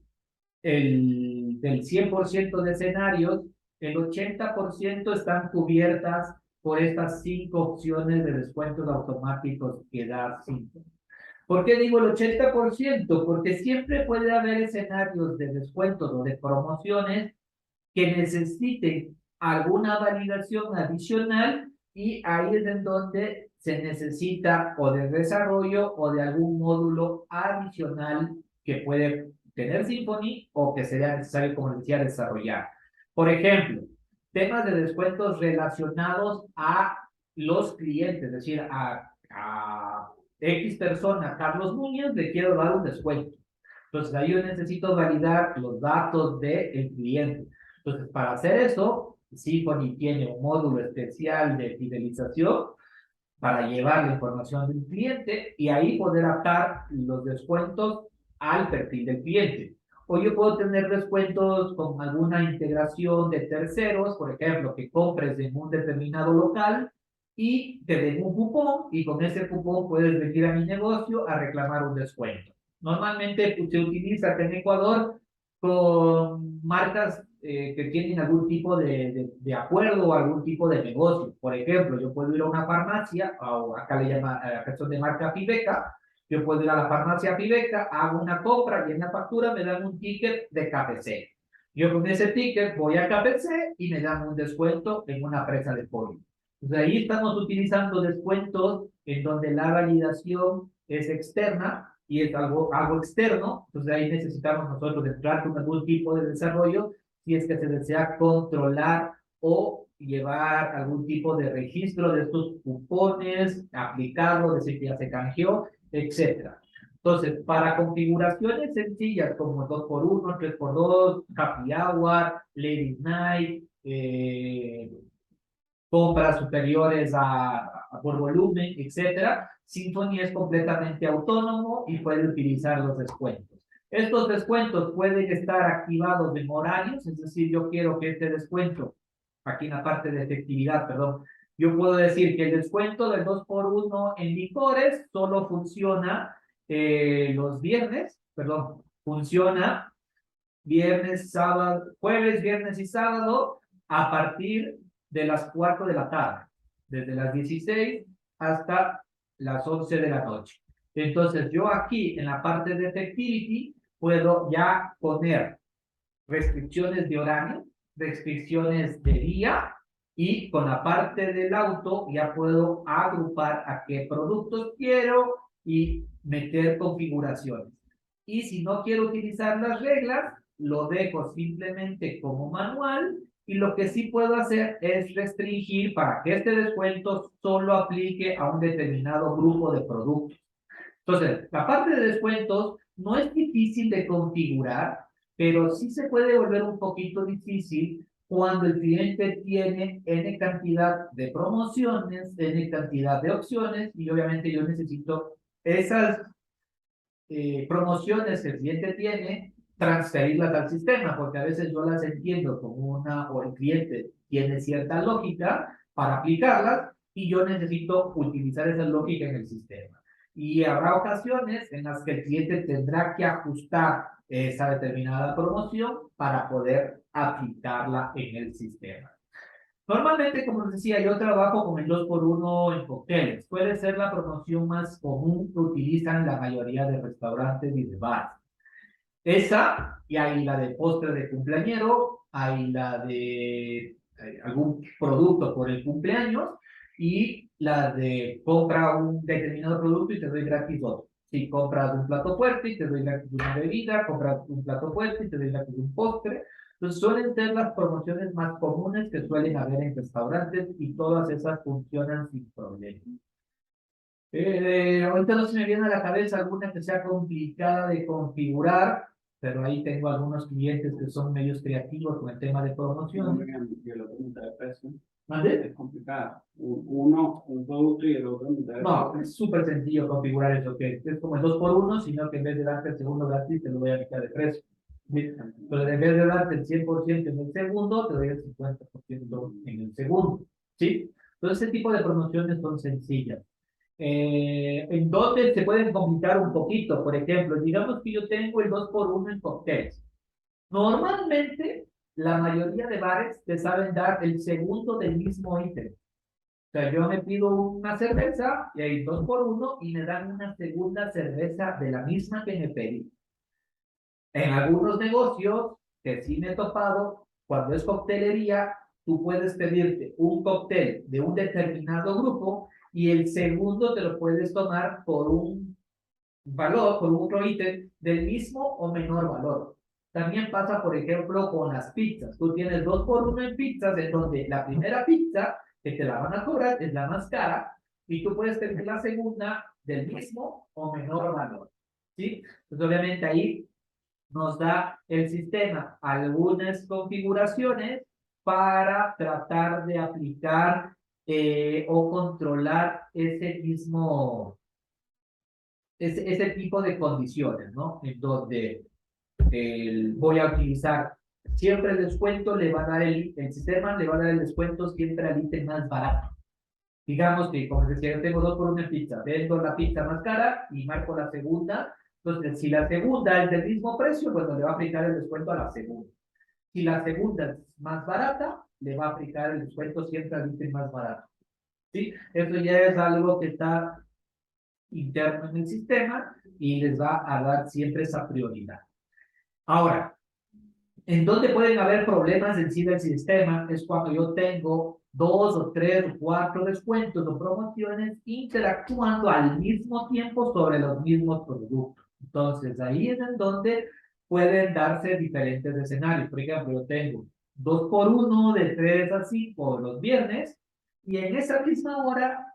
del 100% de escenarios, el 80% están cubiertas por estas 5 opciones de descuentos automáticos que da Symphony. ¿Por qué digo el 80%? Porque siempre puede haber escenarios de descuentos o de promociones que necesiten alguna validación adicional y ahí es en donde se necesita o de desarrollo o de algún módulo adicional que puede tener Symphony o que sería necesario, como decía, desarrollar. Por ejemplo, temas de descuentos relacionados a los clientes, es decir, a X persona, Carlos Núñez, le quiero dar un descuento. Entonces, ahí yo necesito validar los datos del cliente. Entonces, para hacer eso, Symphony tiene un módulo especial de fidelización para llevar la información del cliente y ahí poder atar los descuentos al perfil del cliente. O yo puedo tener descuentos con alguna integración de terceros, por ejemplo, que compres en un determinado local y te den un cupón y con ese cupón puedes venir a mi negocio a reclamar un descuento. Normalmente se utiliza acá en Ecuador con marcas que tienen algún tipo de acuerdo o algún tipo de negocio. Por ejemplo, yo puedo ir a una farmacia, o acá le llama, acá son de marca Fibeca, yo puedo ir a la farmacia Fibeca, hago una compra y en la factura me dan un ticket de KFC. Yo con ese ticket voy a KFC y me dan un descuento en una presa de pollo. Entonces ahí estamos utilizando descuentos en donde la validación es externa y es algo externo, entonces ahí necesitamos nosotros entrar con algún tipo de desarrollo si es que se desea controlar o llevar algún tipo de registro de estos cupones, aplicarlo, decir que ya se canjeó, etcétera. Entonces, para configuraciones sencillas como 2 por 1, 3 por 2, Happy Hour, Ladies Night, compras superiores por volumen, etcétera, Symphony es completamente autónomo y puede utilizar los descuentos. Estos descuentos pueden estar activados en horarios, es decir, yo quiero que este descuento, aquí en la parte de efectividad, perdón, yo puedo decir que el descuento del 2 por 1 en licores solo funciona los viernes, perdón, funciona viernes, sábado, jueves, viernes y sábado a partir de las 4 de la tarde, desde las 16 hasta las 11 de la noche. Entonces, yo aquí en la parte de Effectivity puedo ya poner restricciones de horario, restricciones de día y con la parte del auto ya puedo agrupar a qué productos quiero y meter configuraciones. Y si no quiero utilizar las reglas, lo dejo simplemente como manual y lo que sí puedo hacer es restringir para que este descuento solo aplique a un determinado grupo de productos. Entonces, la parte de descuentos no es difícil de configurar, pero sí se puede volver un poquito difícil cuando el cliente tiene N cantidad de promociones, N cantidad de opciones, y obviamente yo necesito esas promociones que el cliente tiene, transferirlas al sistema, porque a veces yo las entiendo como o el cliente tiene cierta lógica para aplicarlas, y yo necesito utilizar esa lógica en el sistema. Y habrá ocasiones en las que el cliente tendrá que ajustar esa determinada promoción para poder aplicarla en el sistema. Normalmente, como les decía, yo trabajo con el 2 por 1 en cócteles. Puede ser la promoción más común que utilizan la mayoría de restaurantes y de bares. Esa, y hay la de postre de cumpleañero, hay la de algún producto por el cumpleaños y la de compra un determinado producto y te doy gratis otro. Si compras un plato fuerte y te doy gratis una bebida, compras un plato fuerte y te doy gratis un postre. Entonces suelen ser las promociones más comunes que suelen haber en restaurantes y todas esas funcionan sin problema. Ahorita no se me viene a la cabeza alguna que sea complicada de configurar, pero ahí tengo algunos clientes que son medios creativos con el tema de promoción. Y el otro mitad de precio. ¿Mande? Es complicado. Uno, un producto y el otro mitad de No, precio. es súper sencillo configurar eso, que es como el 2 por 1, sino que en vez de darte el segundo gratis, te lo voy a quitar de precio. Entonces, en vez de darte el 100% en el segundo, te doy el 50% en el segundo. ¿Sí? Entonces, ese tipo de promociones son sencillas. En donde se pueden complicar un poquito, por ejemplo, digamos que yo tengo el 2 por 1 en cócteles. Normalmente, la mayoría de bares te saben dar el segundo del mismo ítem. O sea, yo me pido una cerveza y hay 2 por 1 y me dan una segunda cerveza de la misma que me pedí. En algunos negocios que sí me he topado, cuando es coctelería, tú puedes pedirte un cóctel de un determinado grupo y el segundo te lo puedes tomar por un valor, por un otro ítem del mismo o menor valor. También pasa, por ejemplo, con las pizzas. Tú tienes 2 por 1 en pizzas, en donde la primera pizza que te la van a cobrar es la más cara y tú puedes tener la segunda del mismo o menor valor. ¿Sí? Entonces, obviamente ahí nos da el sistema algunas configuraciones para tratar de aplicar o controlar ese tipo de condiciones, ¿no? En donde voy a utilizar siempre el descuento, le va a dar el sistema le va a dar el descuento siempre al ítem más barato. Digamos que, como decía, yo tengo 2 por 1 en pizza, vendo la pizza más cara y marco la segunda. Entonces, si la segunda es del mismo precio, pues le va a aplicar el descuento a la segunda. Si la segunda es más barata, le va a aplicar el descuento siempre al ítem más barato. ¿Sí? Eso ya es algo que está interno en el sistema y les va a dar siempre esa prioridad. Ahora, en donde pueden haber problemas en sí del sistema es cuando yo tengo 2 o 3 o 4 descuentos o promociones interactuando al mismo tiempo sobre los mismos productos. Entonces, ahí es en donde pueden darse diferentes escenarios. Por ejemplo, yo tengo 2 por 1 de 3 a 5 los viernes y en esa misma hora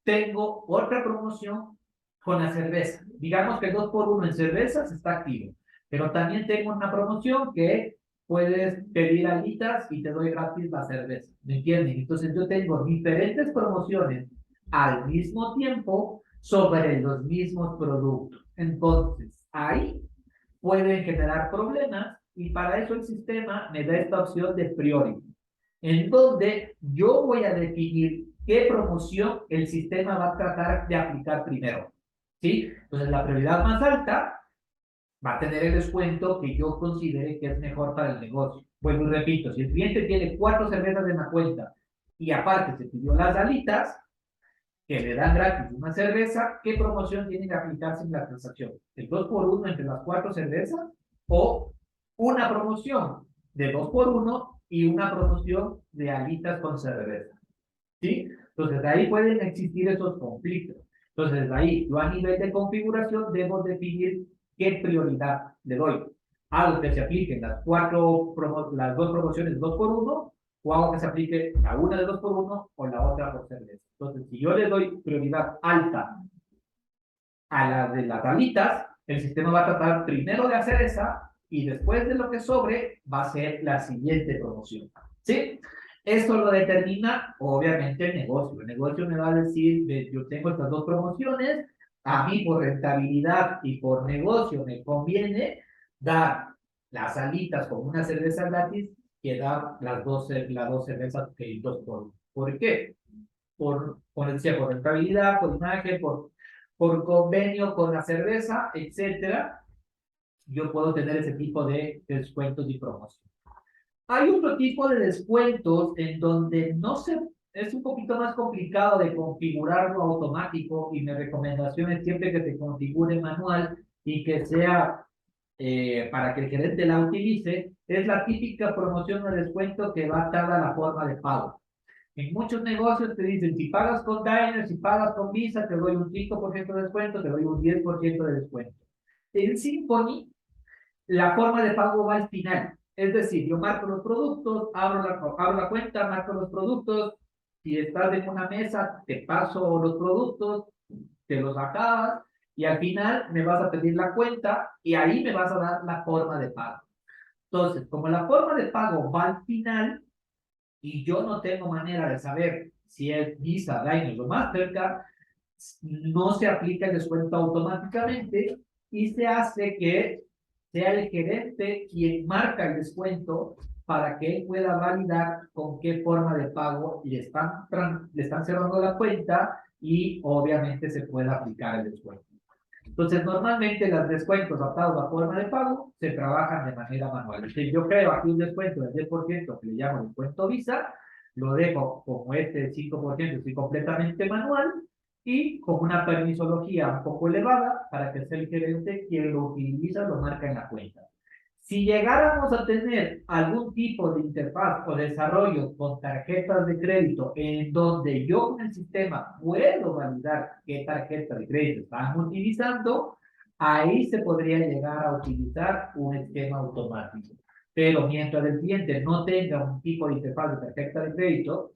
tengo otra promoción con la cerveza. Digamos que el 2 por 1 en cervezas está activo, pero también tengo una promoción que puedes pedir alitas y te doy gratis la cerveza. ¿Me entienden? Entonces yo tengo diferentes promociones al mismo tiempo sobre los mismos productos. Entonces, ahí pueden generar problemas y para eso el sistema me da esta opción de priority, en donde yo voy a definir qué promoción el sistema va a tratar de aplicar primero. ¿Sí? Entonces, la prioridad más alta va a tener el descuento que yo considere que es mejor para el negocio. Bueno, y repito, si el cliente tiene 4 cervezas en la cuenta y aparte se pidió las alitas, que le dan gratis una cerveza, ¿qué promoción tiene que aplicarse en la transacción? ¿El 2 por 1 entre las 4 cervezas? ¿O una promoción de 2 por 1 y una promoción de alitas con cerveza? ¿Sí? Entonces, de ahí pueden existir esos conflictos. Entonces, de ahí, yo a nivel de configuración debo definir qué prioridad le doy. Algo que se aplique en las 2 promociones 2 por 1 o algo que se aplique a una de 2 por 1 o la otra por cerveza. Entonces, si yo le doy prioridad alta a la de las alitas, el sistema va a tratar primero de hacer esa y después de lo que sobre va a ser la siguiente promoción. ¿Sí? Esto lo determina, obviamente, el negocio. El negocio me va a decir, yo tengo estas 2 promociones, a mí por rentabilidad y por negocio me conviene dar las alitas con una cerveza gratis que dar las dos cervezas que hay 2 por 1. ¿Por qué? Por rentabilidad, por imagen, por convenio con la cerveza, etcétera, yo puedo tener ese tipo de descuentos y promociones. Hay otro tipo de descuentos en donde es un poquito más complicado de configurarlo automático y mi recomendación es siempre que se configure manual y que sea para que el gerente la utilice, es la típica promoción de descuento que va atada a la forma de pago. En muchos negocios te dicen, si pagas con Diners, si pagas con Visa, te doy un 5% de descuento, te doy un 10% de descuento. En Symphony, la forma de pago va al final. Es decir, yo marco los productos, abro la cuenta, marco los productos. Si estás en una mesa, te paso los productos, te los acabas Y al final me vas a pedir la cuenta y ahí me vas a dar la forma de pago. Entonces, como la forma de pago va al final y yo no tengo manera de saber si es Visa, Diners o Mastercard, no se aplica el descuento automáticamente y se hace que sea el gerente quien marca el descuento para que él pueda validar con qué forma de pago le están cerrando la cuenta y obviamente se pueda aplicar el descuento. Entonces, normalmente los descuentos adaptados a forma de pago se trabajan de manera manual. Si yo creo aquí un descuento del 10% que le llamo descuento Visa, lo dejo como este 5%, estoy completamente manual y con una permisología un poco elevada para que sea el gerente quien lo utiliza, lo marca en la cuenta. Si llegáramos a tener algún tipo de interfaz o desarrollo con tarjetas de crédito en donde yo en el sistema puedo validar qué tarjeta de crédito están utilizando, ahí se podría llegar a utilizar un esquema automático. Pero mientras el cliente no tenga un tipo de interfaz de tarjeta de crédito,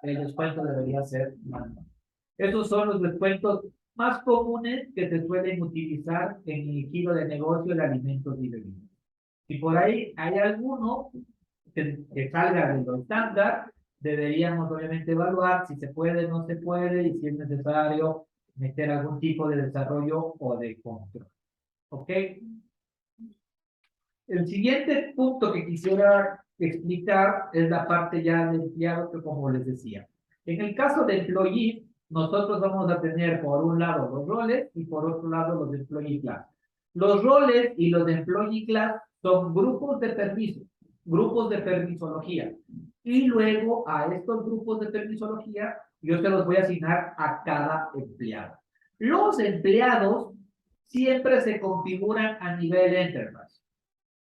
el descuento debería ser manual. Esos son los descuentos más comunes que se suelen utilizar en el giro de negocio de alimentos y bebidas. Si por ahí hay alguno que salga de lo estándar, deberíamos obviamente evaluar si se puede o no se puede y si es necesario meter algún tipo de desarrollo o de control. ¿Ok? El siguiente punto que quisiera explicar es la parte ya de empleado, que como les decía. En el caso de employee, nosotros vamos a tener por un lado los roles y por otro lado los employee class. Los roles y los employee class son grupos de permiso, grupos de permisología. Y luego a estos grupos de permisología yo se los voy a asignar a cada empleado. Los empleados siempre se configuran a nivel enterprise.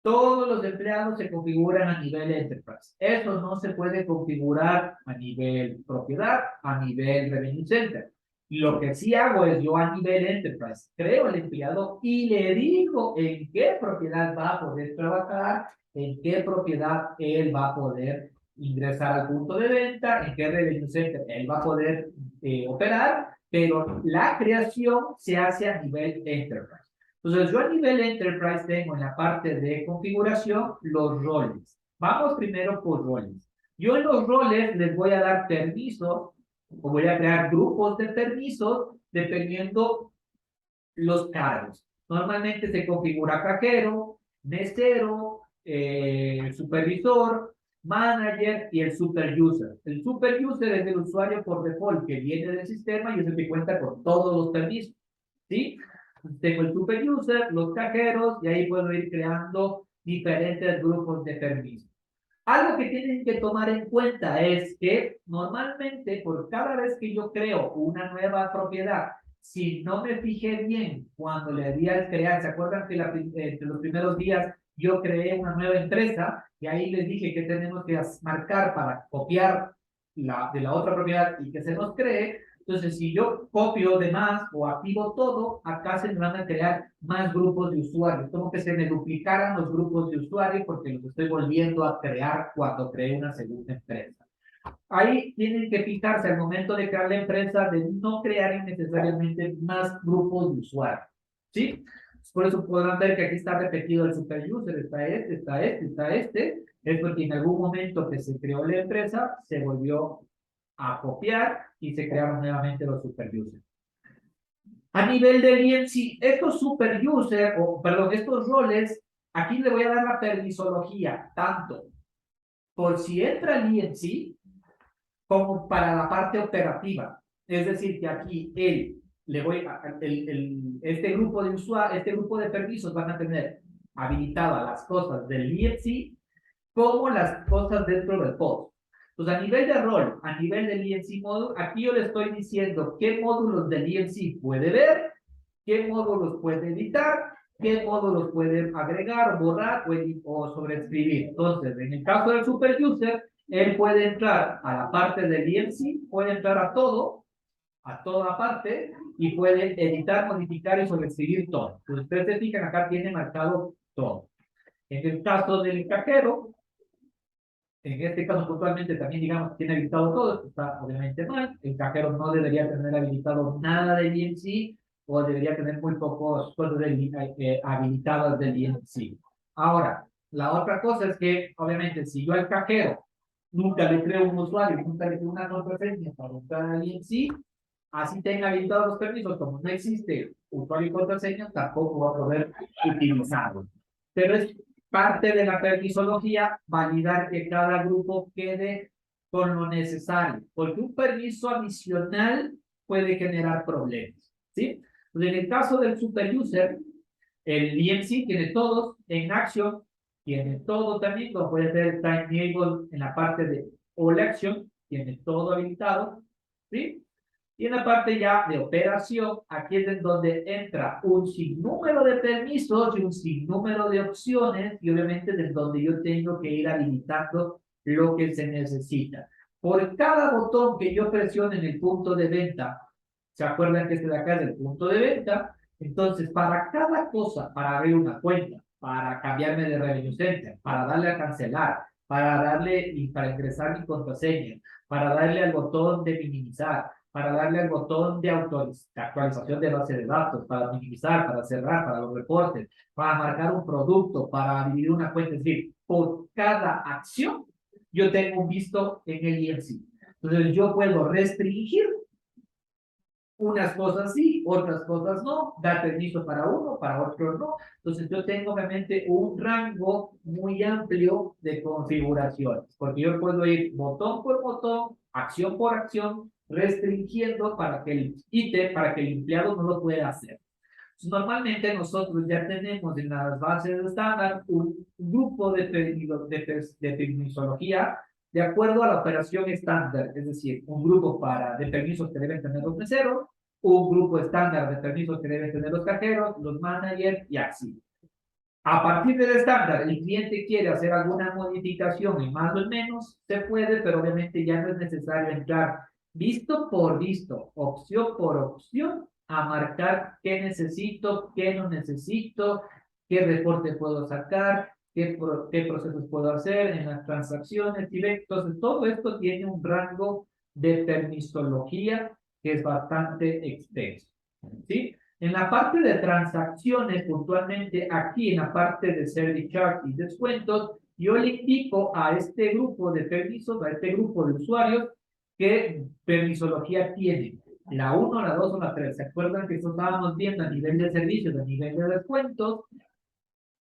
Todos los empleados se configuran a nivel enterprise. Eso no se puede configurar a nivel propiedad, a nivel revenue center. Lo que sí hago es yo a nivel enterprise creo el empleado y le digo en qué propiedad va a poder trabajar, en qué propiedad él va a poder ingresar al punto de venta, en qué revenue center él va a poder operar, pero la creación se hace a nivel enterprise. Entonces, yo a nivel Enterprise tengo en la parte de configuración los roles. Vamos primero por roles. Yo en los roles les voy a dar permisos, o voy a crear grupos de permisos dependiendo los cargos. Normalmente se configura cajero, mesero, supervisor, manager y el super user. El super user es el usuario por default que viene del sistema y es el que cuenta con todos los permisos. ¿Sí? Tengo el super user, los cajeros, y ahí puedo ir creando diferentes grupos de permisos. Algo que tienen que tomar en cuenta es que normalmente por cada vez que yo creo una nueva propiedad, si no me fijé bien cuando le di al crear, ¿se acuerdan que entre los primeros días yo creé una nueva empresa y ahí les dije que tenemos que marcar para copiar de la otra propiedad y que se nos cree? Entonces, si yo copio de más o activo todo, acá se me van a crear más grupos de usuarios. Como que se me duplicaran los grupos de usuarios porque los estoy volviendo a crear cuando creé una segunda empresa. Ahí tienen que fijarse al momento de crear la empresa de no crear innecesariamente más grupos de usuarios. ¿Sí? Por eso podrán ver que aquí está repetido el super user, está este, está este, está este. Es porque en algún momento que se creó la empresa, se volvió a copiar y se crearon nuevamente los super users. A nivel del INC, estos super users, o perdón, estos roles, aquí le voy a dar la permisología, tanto por si entra el INC, como para la parte operativa. Es decir, que aquí este grupo de usuarios, este grupo de permisos van a tener habilitadas las cosas del INC como las cosas dentro del post. Entonces, a nivel de rol, a nivel del INC módulo, aquí yo le estoy diciendo qué módulos del INC puede ver, qué módulos puede editar, qué módulos puede agregar, borrar o sobreescribir. Entonces, en el caso del super user, él puede entrar a la parte del INC, puede entrar a todo, a toda parte, y puede editar, modificar y sobreescribir todo. Entonces, ustedes se fijan, acá tiene marcado todo. En el caso del cajero, en este caso puntualmente también digamos tiene habilitado todo, esto está obviamente mal, el cajero no debería tener habilitado nada de INC, o debería tener muy pocos cosas habilitadas del INC. Ahora, la otra cosa es que, obviamente, si yo al cajero nunca le creo un usuario, nunca le creo una contraseña para buscar al INC, así tenga habilitados los permisos, como no existe usuario y contraseña, tampoco va a poder utilizarlo. Pero es parte de la permisología validar que cada grupo quede con lo necesario, porque un permiso adicional puede generar problemas, ¿sí? Entonces, en el caso del superuser, el EMC tiene todos, en Action tiene todo también, como puede ver Timeable en la parte de All Action, tiene todo habilitado, ¿sí? Y en la parte ya de operación, aquí es donde entra un sinnúmero de permisos y un sinnúmero de opciones, y obviamente es donde yo tengo que ir habilitando lo que se necesita. Por cada botón que yo presione en el punto de venta, ¿se acuerdan que este de acá es el punto de venta? Entonces, para cada cosa, para abrir una cuenta, para cambiarme de Revenue Center, para darle a cancelar, para ingresar mi contraseña, para darle al botón de minimizar, para darle al botón de actualización de base de datos, para minimizar, para cerrar, para los reportes, para marcar un producto, para dividir una cuenta. Es decir, por cada acción, yo tengo un visto en el IMC. Entonces, yo puedo restringir unas cosas sí, otras cosas no, dar permiso para uno, para otro no. Entonces yo tengo obviamente un rango muy amplio de configuraciones, porque yo puedo ir botón por botón, acción por acción, restringiendo para que el ítem, para que el empleado no lo pueda hacer. Entonces, normalmente nosotros ya tenemos en las bases de estándar un grupo de permisología de acuerdo a la operación estándar, es decir, un grupo de permisos que deben tener los meseros, un grupo estándar de permisos que deben tener los cajeros, los managers y así. A partir del estándar, el cliente quiere hacer alguna modificación y más o menos se puede, pero obviamente ya no es necesario entrar visto por visto, opción por opción, a marcar qué necesito, qué no necesito, qué reporte puedo sacar, qué procesos puedo hacer en las transacciones. ¿Sí ven? Entonces, todo esto tiene un rango de permisología que es bastante extenso. ¿Sí? En la parte de transacciones, puntualmente aquí en la parte de service charge y descuentos, yo le indico a este grupo de permisos, a este grupo de usuarios, qué permisología tiene. La 1, la 2 o la 3. ¿Se acuerdan que eso estábamos viendo a nivel de servicios, a nivel de descuentos?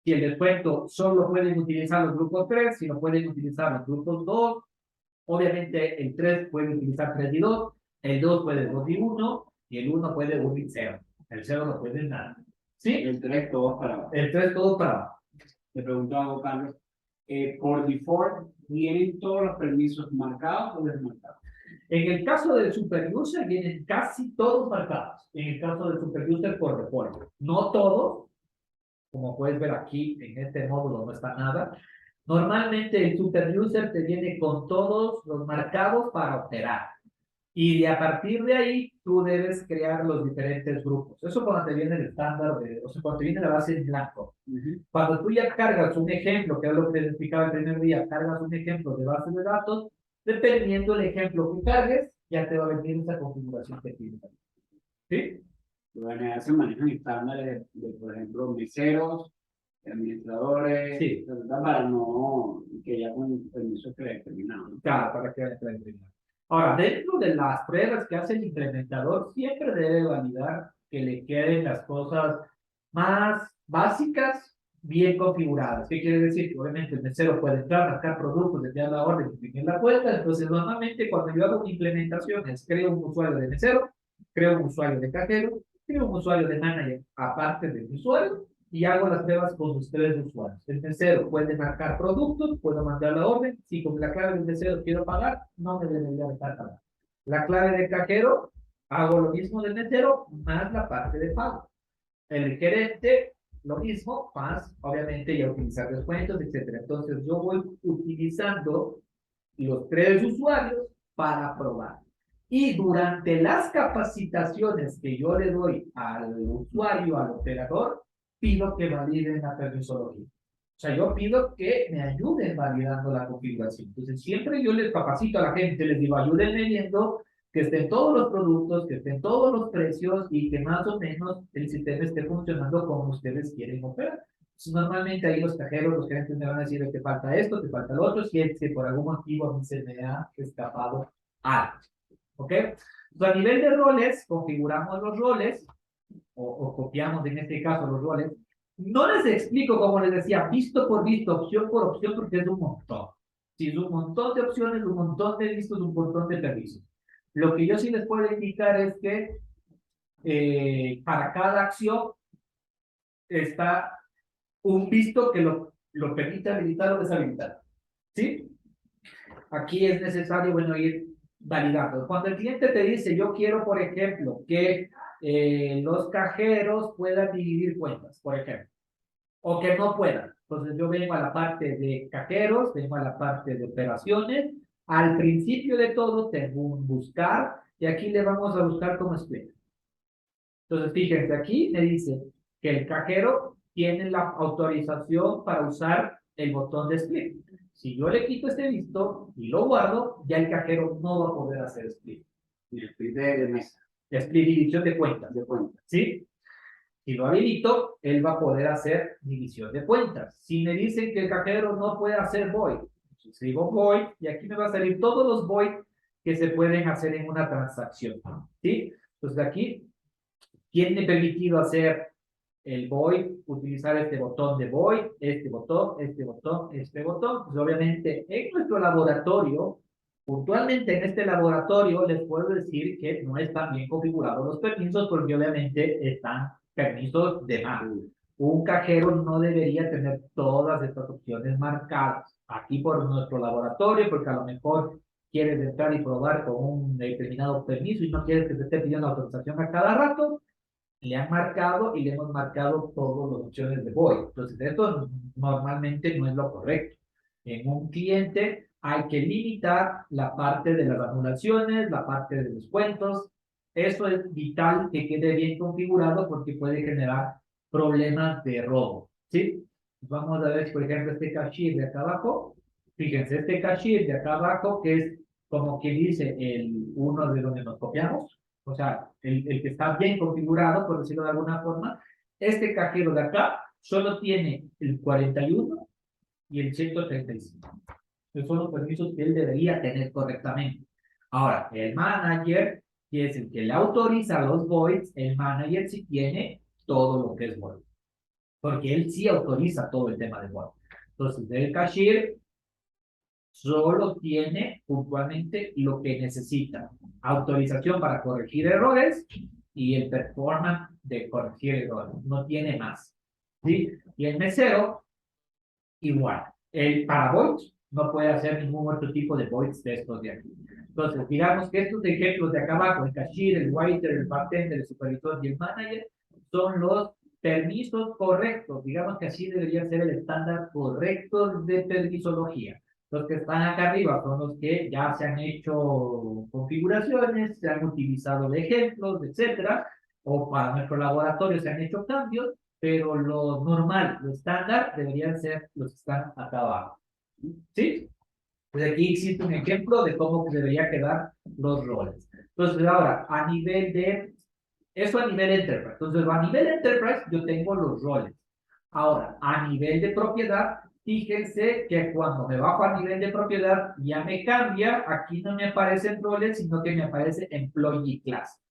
Si el descuento solo pueden utilizar los grupos 3, si no pueden utilizar los grupos 2, obviamente el 3 puede utilizar 3 y 2, el 2 puede 2 y 1, y el 1 puede 1 y 0. El 0 no puede nada. ¿Sí? El 3 todos para abajo. El 3 todo para abajo. Le pregunto a Carlos, por default, ¿vienen todos los permisos marcados o desmarcados? En el caso del superuser vienen casi todos marcados. En el caso del superuser por default. No todos, como puedes ver aquí en este módulo no está nada. Normalmente el superuser te viene con todos los marcados para operar. Y a partir de ahí, tú debes crear los diferentes grupos. Eso cuando te viene el estándar, o sea, cuando te viene la base en blanco. Cuando tú ya cargas un ejemplo, que es lo que te explicaba el primer día, cargas un ejemplo de base de datos, dependiendo del ejemplo que cargues, ya te va a venir esa configuración que tienes. ¿Sí? Bueno, ya se manejan estándares por ejemplo, meseros, administradores, Sí. para no que ya con permisos predeterminados. Claro, para que haya predeterminado. Ahora, dentro de las pruebas que hace el implementador, siempre debe validar que le queden las cosas más básicas bien configuradas. ¿Qué quiere decir? Que obviamente el mesero puede entrar, marcar productos, enviar la orden, imprimir la cuenta. Entonces, normalmente cuando yo hago una implementación, creo un usuario de mesero, creo un usuario de cajero, creo un usuario de manager aparte del usuario, y hago las pruebas con los 3 usuarios. El mesero puede marcar productos, puedo mandar la orden. Si con la clave del mesero quiero pagar, no me debería estar pagando. La clave del cajero, hago lo mismo del mesero, más la parte de pago. El gerente, lo mismo, más, obviamente, ya utilizar descuentos, etc. Entonces, yo voy utilizando los 3 usuarios para probar. Y durante las capacitaciones que yo le doy al usuario, al operador, pido que validen la permisología. O sea, yo pido que me ayuden validando la configuración. Entonces, siempre yo les capacito a la gente, les digo, ayúdenme viendo que estén todos los productos, que estén todos los precios y que más o menos el sistema esté funcionando como ustedes quieren operar. Entonces, normalmente ahí los cajeros, los gerentes me van a decir, te falta esto, te falta lo otro, si es que por algún motivo a mí se me ha escapado algo. ¿Ok? Entonces, a nivel de roles, configuramos los roles, o copiamos en este caso los roles. No les explico, como les decía, visto por visto, opción por opción, porque es un montón. Sí, es un montón de opciones, un montón de vistos, un montón de permisos. Lo que yo sí les puedo indicar es que para cada acción está un visto que lo permite habilitar o deshabilitar. ¿Sí? Aquí es necesario, bueno, ir validando. Cuando el cliente te dice, yo quiero, por ejemplo, que los cajeros puedan dividir cuentas, por ejemplo, o que no puedan. Entonces yo vengo a la parte de cajeros, vengo a la parte de operaciones. Al principio de todo tengo un buscar, y aquí le vamos a buscar como explica. Entonces fíjense, aquí me dice que el cajero tiene la autorización para usar el botón de split. Si yo le quito este visto y lo guardo, ya el cajero no va a poder hacer split. El split de mesa, Split, división de cuentas. de cuenta. ¿Sí? Si lo habilito, él va a poder hacer división de cuentas. Si me dicen que el cajero no puede hacer void, escribo void y aquí me va a salir todos los void que se pueden hacer en una transacción. ¿Sí? Entonces aquí tiene permitido hacer el void, utilizar este botón de void, este botón, este botón, este botón. Pues obviamente en nuestro laboratorio, puntualmente en este laboratorio, les puedo decir que no están bien configurados los permisos porque obviamente están permisos de más. Un cajero no debería tener todas estas opciones marcadas aquí por nuestro laboratorio porque a lo mejor quieres entrar y probar con un determinado permiso y no quieres que te esté pidiendo autorización a cada rato, le han marcado y le hemos marcado todas las opciones de void. Entonces, esto normalmente no es lo correcto. En un cliente hay que limitar la parte de las anulaciones, la parte de descuentos. Eso es vital que quede bien configurado porque puede generar problemas de robo. ¿Sí? Vamos a ver, por ejemplo, este cashier de acá abajo. Fíjense, este cashier de acá abajo, que es como que dice el uno de donde nos copiamos, o sea, el que está bien configurado, por decirlo de alguna forma, este cajero de acá solo tiene el 41 y el 135. Esos son los permisos que él debería tener correctamente. Ahora, el manager, que es el que le autoriza los voids, el manager sí tiene todo lo que es void, porque él sí autoriza todo el tema de void. Entonces, el cashier solo tiene puntualmente lo que necesita. Autorización para corregir errores y el performance de corregir errores. No tiene más. ¿Sí? Y el mesero, igual. El para voids no puede hacer ningún otro tipo de voids de estos de aquí. Entonces, digamos que estos ejemplos de acá abajo, el cashier, el waiter, el bartender, el supervisor y el manager, son los permisos correctos. Digamos que así debería ser el estándar correcto de permisología. Los que están acá arriba son los que ya se han hecho configuraciones, se han utilizado de ejemplos, etcétera, o para nuestro laboratorio se han hecho cambios, pero lo normal, lo estándar, deberían ser los que están acá abajo. ¿Sí? Pues aquí existe un ejemplo de cómo debería quedar los roles. Entonces, ahora, a nivel de... Eso a nivel Enterprise. Entonces, a nivel Enterprise, yo tengo los roles. Ahora, a nivel de propiedad, fíjense que cuando me bajo a nivel de propiedad, ya me cambia. Aquí no me aparecen roles, sino que me aparece Employee Class.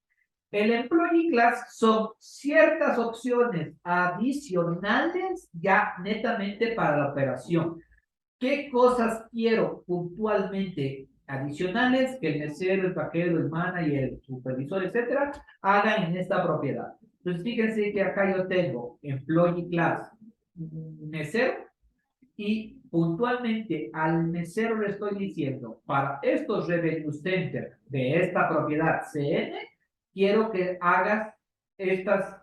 El Employee Class son ciertas opciones adicionales ya netamente para la operación. ¿Qué cosas quiero puntualmente adicionales que el mesero, el cajero, el manager, el supervisor, etcétera, hagan en esta propiedad? Entonces, fíjense que acá yo tengo Employee Class mesero y puntualmente al mesero le estoy diciendo, para estos revenue center de esta propiedad CN, quiero que hagas estas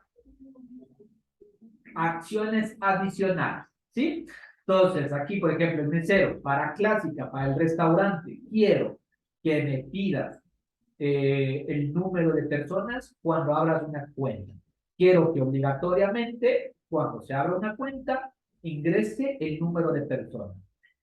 acciones adicionales, ¿sí? Entonces, aquí, por ejemplo, el mesero, para clásica, para el restaurante, quiero que me pidas el número de personas cuando abras una cuenta. Quiero que obligatoriamente, cuando se abra una cuenta, ingrese el número de personas.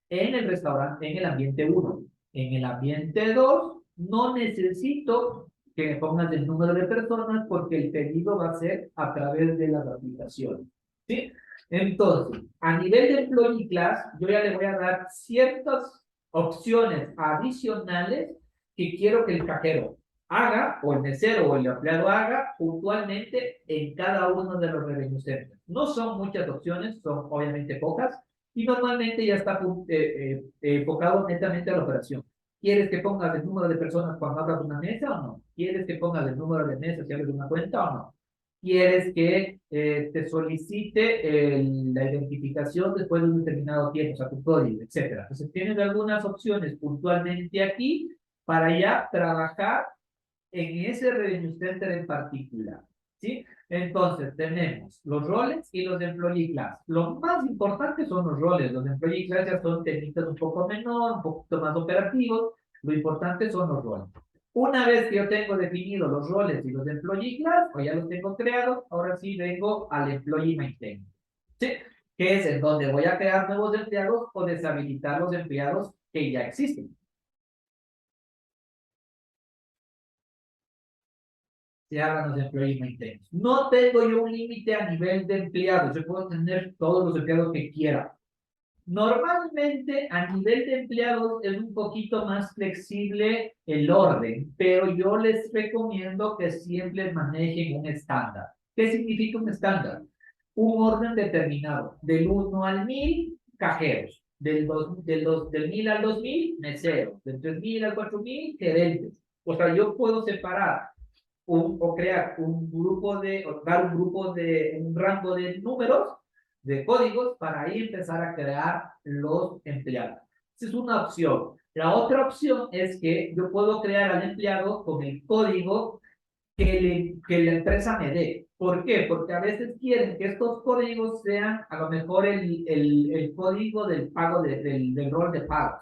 En el restaurante, en el ambiente 1. En el ambiente 2, No necesito que me pongas el número de personas porque el pedido va a ser a través de las aplicaciones, ¿sí? Entonces, a nivel de employee class, yo ya le voy a dar ciertas opciones adicionales que quiero que el cajero haga, o el mesero o el empleado haga puntualmente en cada uno de los revenue centers. No son muchas opciones, son obviamente pocas, y normalmente ya está enfocado netamente a la operación. ¿Quieres que pongas el número de personas cuando abras una mesa o no? ¿Quieres que pongas el número de mesas si abres una cuenta o no? ¿Quieres que te solicite la identificación después de un determinado tiempo, o sea, tu código, etcétera? Entonces, tienes algunas opciones puntualmente aquí para ya trabajar en ese revenue center en particular, ¿sí? Entonces, tenemos los roles y los employee class. Lo más importante son los roles. Los employee class ya son técnicas un poco menor, un poquito más operativos. Lo importante son los roles. Una vez que yo tengo definidos los roles y los employee class, o ya los tengo creados, ahora sí vengo al employee maintain, ¿sí? Que es en donde voy a crear nuevos empleados o deshabilitar los empleados que ya existen. Se hagan los employee maintenance. No tengo yo un límite a nivel de empleados. Yo puedo tener todos los empleados que quiera. Normalmente, a nivel de empleados, es un poquito más flexible el orden, pero yo les recomiendo que siempre manejen un estándar. ¿Qué significa un estándar? Un orden determinado. Del 1 al 1000, cajeros. Del 1000 al 2000, meseros. Del 3000 al 4000, gerentes. O sea, yo puedo separar o crear un grupo de, o dar un rango de números, de códigos, para ahí empezar a crear los empleados. Esa es una opción. La otra opción es que yo puedo crear al empleado con el código que la empresa me dé. ¿Por qué? Porque a veces quieren que estos códigos sean a lo mejor el código del pago del rol de pago,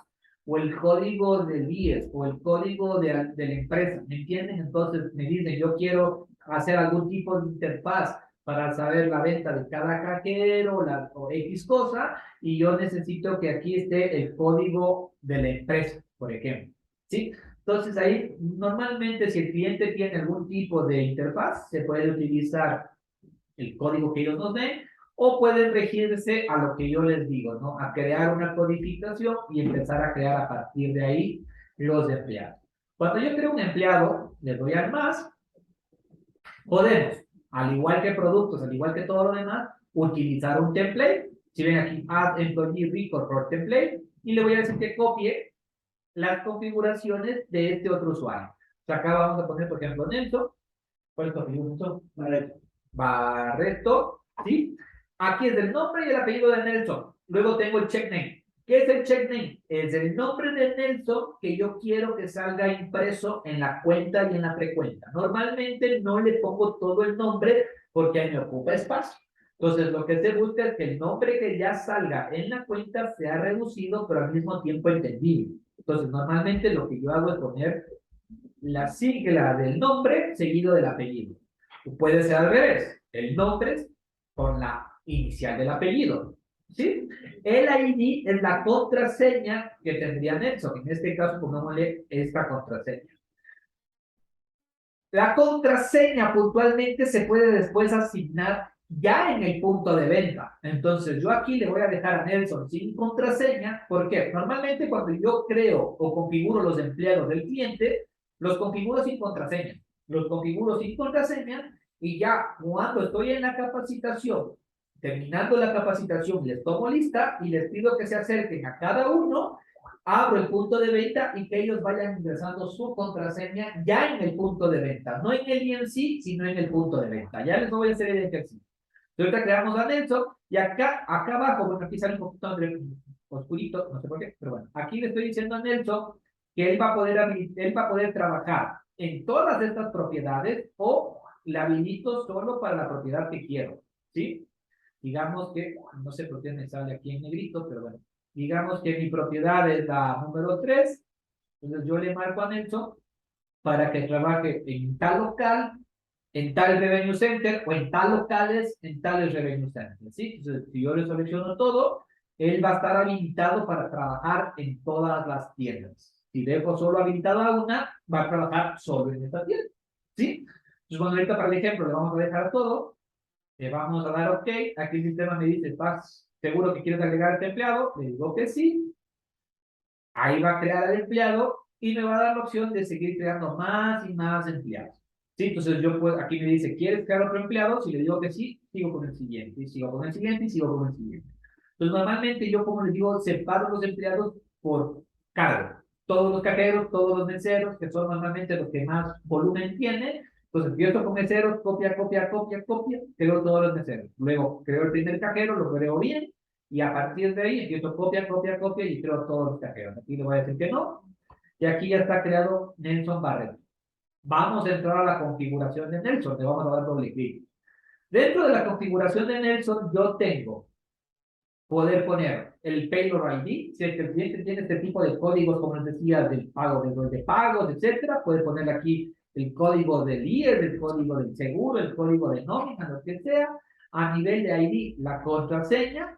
o el código del IES, o el código de la empresa, ¿me entienden? Entonces me dicen, yo quiero hacer algún tipo de interfaz para saber la venta de cada cajero o X cosa, y yo necesito que aquí esté el código de la empresa, por ejemplo, ¿sí? Entonces ahí, normalmente si el cliente tiene algún tipo de interfaz, se puede utilizar el código que ellos nos den, o pueden regirse a lo que yo les digo, ¿no? A crear una codificación y empezar a crear a partir de ahí los empleados. Cuando yo creo un empleado, le doy al más, podemos, al igual que productos, al igual que todo lo demás, utilizar un template. Si ven aquí, add employee record for template, y le voy a decir que copie las configuraciones de este otro usuario. O sea, acá vamos a poner, por ejemplo, Nelson. ¿Cuál es tu apellido, Nelson? Barreto. Barreto, ¿sí? Aquí es el nombre y el apellido de Nelson. Luego tengo el check name. ¿Qué es el check name? Es el nombre de Nelson que yo quiero que salga impreso en la cuenta y en la precuenta. Normalmente no le pongo todo el nombre porque ahí me ocupa espacio. Entonces, lo que se busca es que el nombre que ya salga en la cuenta sea reducido, pero al mismo tiempo entendible. Entonces, normalmente lo que yo hago es poner la sigla del nombre seguido del apellido. Puede ser al revés, el nombre con la inicial del apellido, ¿sí? El ID es la contraseña que tendría Nelson. En este caso, pongámosle esta contraseña. La contraseña puntualmente se puede después asignar ya en el punto de venta. Entonces, yo aquí le voy a dejar a Nelson sin contraseña. ¿Por qué? Normalmente cuando yo creo o configuro los empleados del cliente, los configuro sin contraseña. Los configuro sin contraseña y ya cuando estoy en la capacitación, terminando la capacitación, les tomo lista y les pido que se acerquen a cada uno, abro el punto de venta y que ellos vayan ingresando su contraseña ya en el punto de venta, no en el INC, sino en el punto de venta. Ya les voy a hacer el ejercicio. Ahorita creamos a Nelson y acá abajo, bueno, aquí sale un poquito oscurito, no sé por qué, pero bueno, aquí le estoy diciendo a Nelson que él va a poder trabajar en todas estas propiedades o la habilito solo para la propiedad que quiero, ¿sí? Digamos que, no sé por qué me sale aquí en negrito, pero bueno, digamos que mi propiedad es la número 3, entonces yo le marco a Nelson para que trabaje en tal local, en tal revenue center, o en tal locales, en tales revenue centers, ¿sí? Entonces, si yo le selecciono todo, él va a estar habilitado para trabajar en todas las tiendas, Si dejo solo habilitada una, va a trabajar solo en esta tienda. ¿Sí? Entonces, bueno, ahorita para el ejemplo le vamos a dejar todo. Le vamos a dar OK. Aquí el sistema me dice, ¿estás seguro que quieres agregar a este empleado? Le digo que sí. Ahí va a crear al empleado y me va a dar la opción de seguir creando más y más empleados. ¿Sí? Entonces yo puedo, aquí me dice, ¿quieres crear otro empleado? Si le digo que sí, sigo con el siguiente, y sigo con el siguiente, y sigo con el siguiente. Entonces normalmente yo, como les digo, separo los empleados por cargo. Todos los cajeros, todos los meseros, que son normalmente los que más volumen tienen. Entonces empiezo con meseros, copia, copia, copia, copia, creo todos los meseros. Luego creo el primer cajero, lo creo bien, y a partir de ahí empiezo copia, copia, copia, y creo todos los cajeros. Aquí le voy a decir que no, y aquí ya está creado Nelson Barreto. Vamos a entrar a la configuración de Nelson, le vamos a dar doble clic. Dentro de la configuración de Nelson, yo tengo poder poner el Payroll ID, si el cliente tiene este tipo de códigos, como les decía, del pago, de pagos, etcétera, puede poner aquí el código del IER, el código del seguro, el código de nómina, lo que sea. A nivel de ID, la contraseña,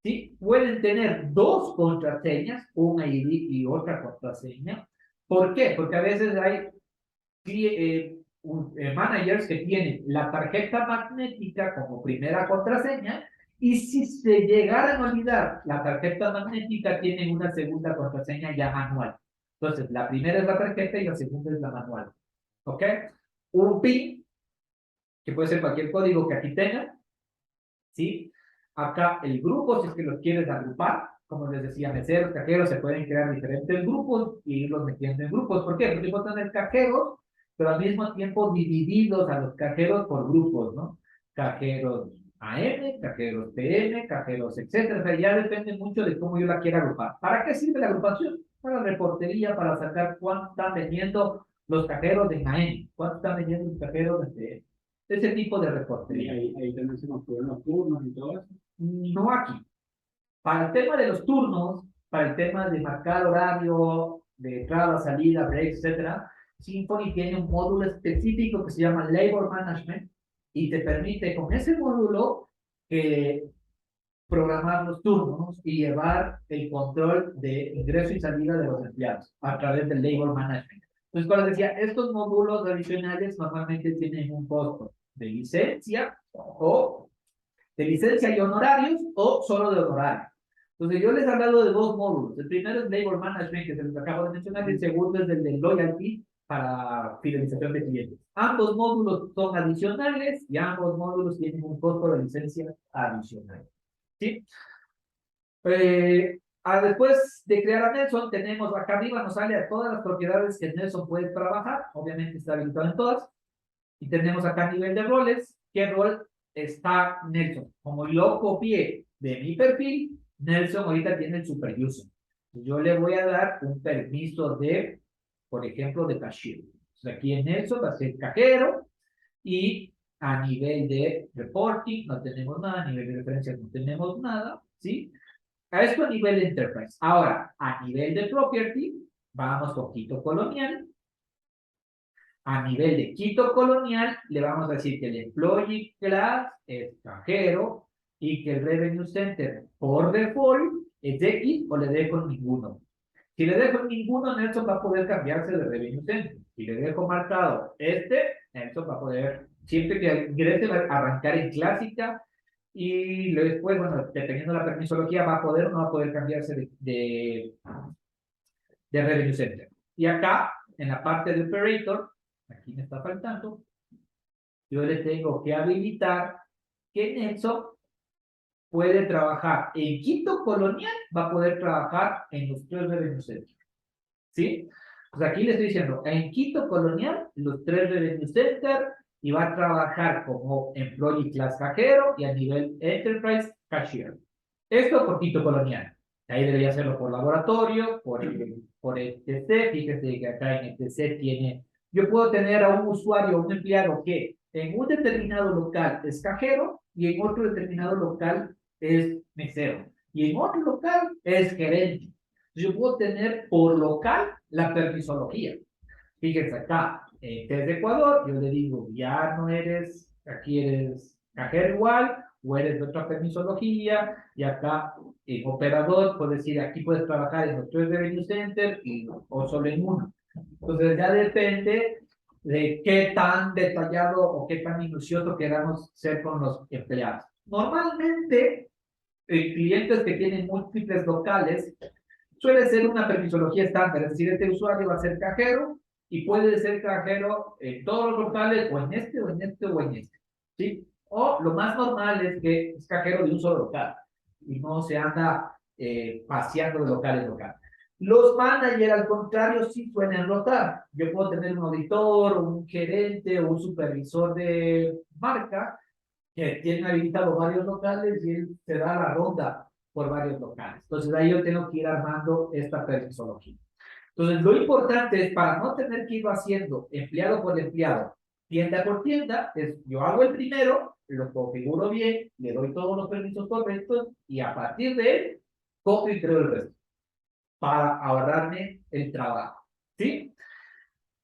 ¿sí? Pueden tener dos contraseñas, una ID y otra contraseña. ¿Por qué? Porque a veces hay managers que tienen la tarjeta magnética como primera contraseña, y si se llegaran a olvidar la tarjeta magnética, tienen una segunda contraseña ya manual. Entonces, la primera es la tarjeta y la segunda es la manual. ¿Ok? Un PIN, que puede ser cualquier código que aquí tenga, ¿sí? Acá el grupo, si es que los quieres agrupar, como les decía, meseros, cajeros, se pueden crear diferentes grupos y irlos metiendo en grupos. ¿Por qué? Porque puedo tener cajeros, pero al mismo tiempo divididos a los cajeros por grupos, ¿no? Cajeros AM, cajeros PM, cajeros, etcétera. O sea, ya depende mucho de cómo yo la quiera agrupar. ¿Para qué sirve la agrupación? Para reportería, para sacar cuánto están vendiendo los cajeros de AM, cuánto están vendiendo los cajeros de PM. Ese tipo de Y reportería. ahí también se nos fueron los turnos y todo eso. No aquí. Para el tema de los turnos, para el tema de marcar horario, de entrada, salida, break, etcétera, Symfony tiene un módulo específico que se llama Labor Management y te permite con ese módulo programar los turnos y llevar el control de ingreso y salida de los empleados a través del Labor Management. Entonces, como les decía, estos módulos adicionales normalmente tienen un costo de licencia y honorarios o solo de honorarios. Entonces, yo les he hablado de dos módulos. El primero es Labor Management, que se los acabo de mencionar, y el segundo es el de Loyalty para fidelización de clientes. Ambos módulos son adicionales y ambos módulos tienen un costo de licencia adicional. ¿Sí? Después de crear a Nelson, tenemos acá arriba, nos sale a todas las propiedades que Nelson puede trabajar. Obviamente está habilitado en todas. Y tenemos acá a nivel de roles, qué rol está Nelson. Como yo copié de mi perfil, Nelson ahorita tiene el super user. Yo le voy a dar un permiso de, por ejemplo, de cashier. Entonces aquí en Nelson va a ser cajero, y a nivel de reporting no tenemos nada, a nivel de referencias no tenemos nada, ¿sí? A esto a nivel de enterprise. Ahora, a nivel de property, vamos con Quito Colonial. A nivel de Quito Colonial, le vamos a decir que el Employee Class es cajero y que el Revenue Center por default es X, o le dejo ninguno. Si le dejo ninguno, Nelson va a poder cambiarse de Revenue Center. Si le dejo marcado Nelson va a poder, siempre que ingrese, va a arrancar en clásica, y después, bueno, dependiendo de la permisología, va a poder o no va a poder cambiarse de Revenue Center. Y acá, en la parte de Operator, aquí me está faltando, yo le tengo que habilitar que Nelson puede trabajar en Quito Colonial, va a poder trabajar en los tres Revenue Centers. ¿Sí? Pues aquí le estoy diciendo, en Quito Colonial, los tres Revenue Center, y va a trabajar como Employee Class cajero y a nivel Enterprise Cashier. Esto por Quito Colonial. Ahí debería hacerlo por laboratorio, por el TC. Fíjese que acá en el TC tiene... Yo puedo tener a un usuario, un empleado que en un determinado local es cajero y en otro determinado local es mesero. Y en otro local es gerente. Yo puedo tener por local la permisología. Fíjense acá, desde Ecuador, yo le digo, ya no eres, aquí eres cajero igual, o eres de otra permisología, y acá en operador, puedes decir, aquí puedes trabajar en los 3 revenue center o solo en uno. Entonces ya depende de qué tan detallado o qué tan minucioso queramos ser con los empleados. Normalmente, clientes que tienen múltiples locales, suele ser una permisología estándar, es decir, este usuario va a ser cajero y puede ser cajero en todos los locales, o en este, o en este, o en este, ¿sí? O lo más normal es que es cajero de un solo local y no se anda paseando de local en local. Los managers, al contrario, sí suelen rotar. Yo puedo tener un auditor, un gerente o un supervisor de marca que tiene habilitado varios locales y él se da la ronda por varios locales. Entonces, ahí yo tengo que ir armando esta permisología. Entonces, lo importante es, para no tener que ir haciendo empleado por empleado, tienda por tienda, es yo hago el primero, lo configuro bien, le doy todos los permisos correctos y a partir de él, copio y creo el resto para ahorrarme el trabajo. ¿Sí?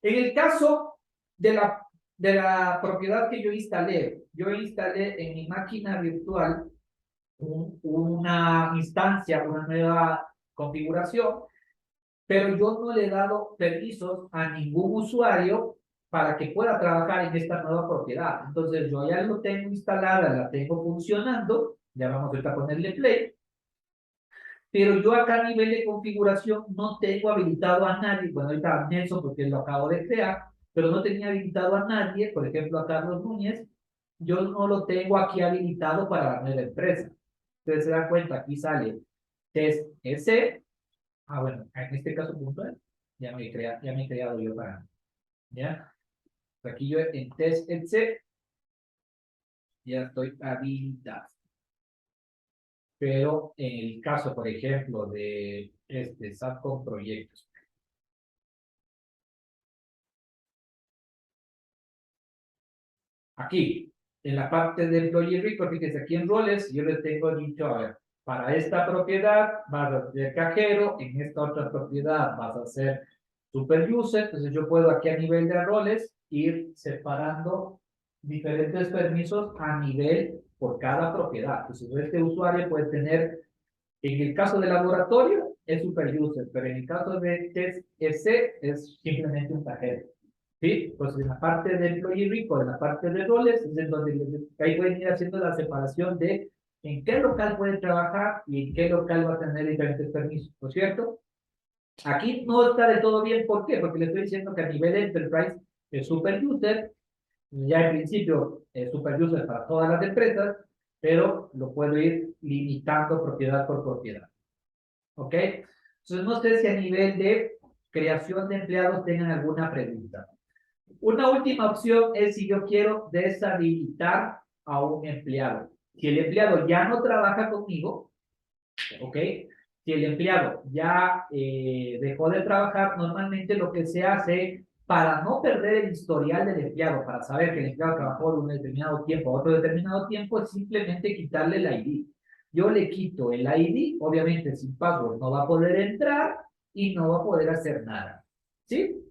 En el caso de la propiedad que yo instalé en mi máquina virtual una instancia, una nueva configuración, pero yo no le he dado permisos a ningún usuario para que pueda trabajar en esta nueva propiedad. Entonces yo ya lo tengo instalada, la tengo funcionando, ya vamos a ponerle play, pero yo acá a nivel de configuración no tengo habilitado a nadie, bueno, ahorita a Nelson porque lo acabo de crear, pero no tenía habilitado a nadie, por ejemplo a Carlos Núñez, yo no lo tengo aquí habilitado para la nueva empresa. Ustedes se dan cuenta, aquí sale test ese, bueno, en este caso puntual, ya me he creado yo para, ¿ya? Aquí yo en test ese, ya estoy habilitado. Pero en el caso, por ejemplo, de SAP con proyectos. Aquí, en la parte de Employee Record, fíjense, aquí en roles, yo les tengo dicho, a ver, para esta propiedad vas a ser cajero, en esta otra propiedad vas a ser super user, entonces yo puedo aquí a nivel de roles ir separando diferentes permisos a nivel por cada propiedad. Entonces este usuario puede tener, en el caso de laboratorio, es super user, pero en el caso de test ese es simplemente un cajero. ¿Sí? Pues en la parte de employee record, en la parte de roles, es en donde ahí pueden ir haciendo la separación de en qué local puede trabajar y en qué local va a tener diferentes permisos, ¿no es cierto? Aquí no está de todo bien, ¿por qué? Porque le estoy diciendo que a nivel de enterprise es super user, ya en principio es super user para todas las empresas, pero lo puedo ir limitando propiedad por propiedad. ¿Ok? Entonces no sé si a nivel de creación de empleados tengan alguna pregunta. Una última opción es si yo quiero deshabilitar a un empleado. Si el empleado ya no trabaja conmigo, ¿ok? Si el empleado ya dejó de trabajar, normalmente lo que se hace para no perder el historial del empleado, para saber que el empleado trabajó de un determinado tiempo a otro determinado tiempo, es simplemente quitarle el ID. Yo le quito el ID, obviamente sin password no va a poder entrar y no va a poder hacer nada. ¿Sí?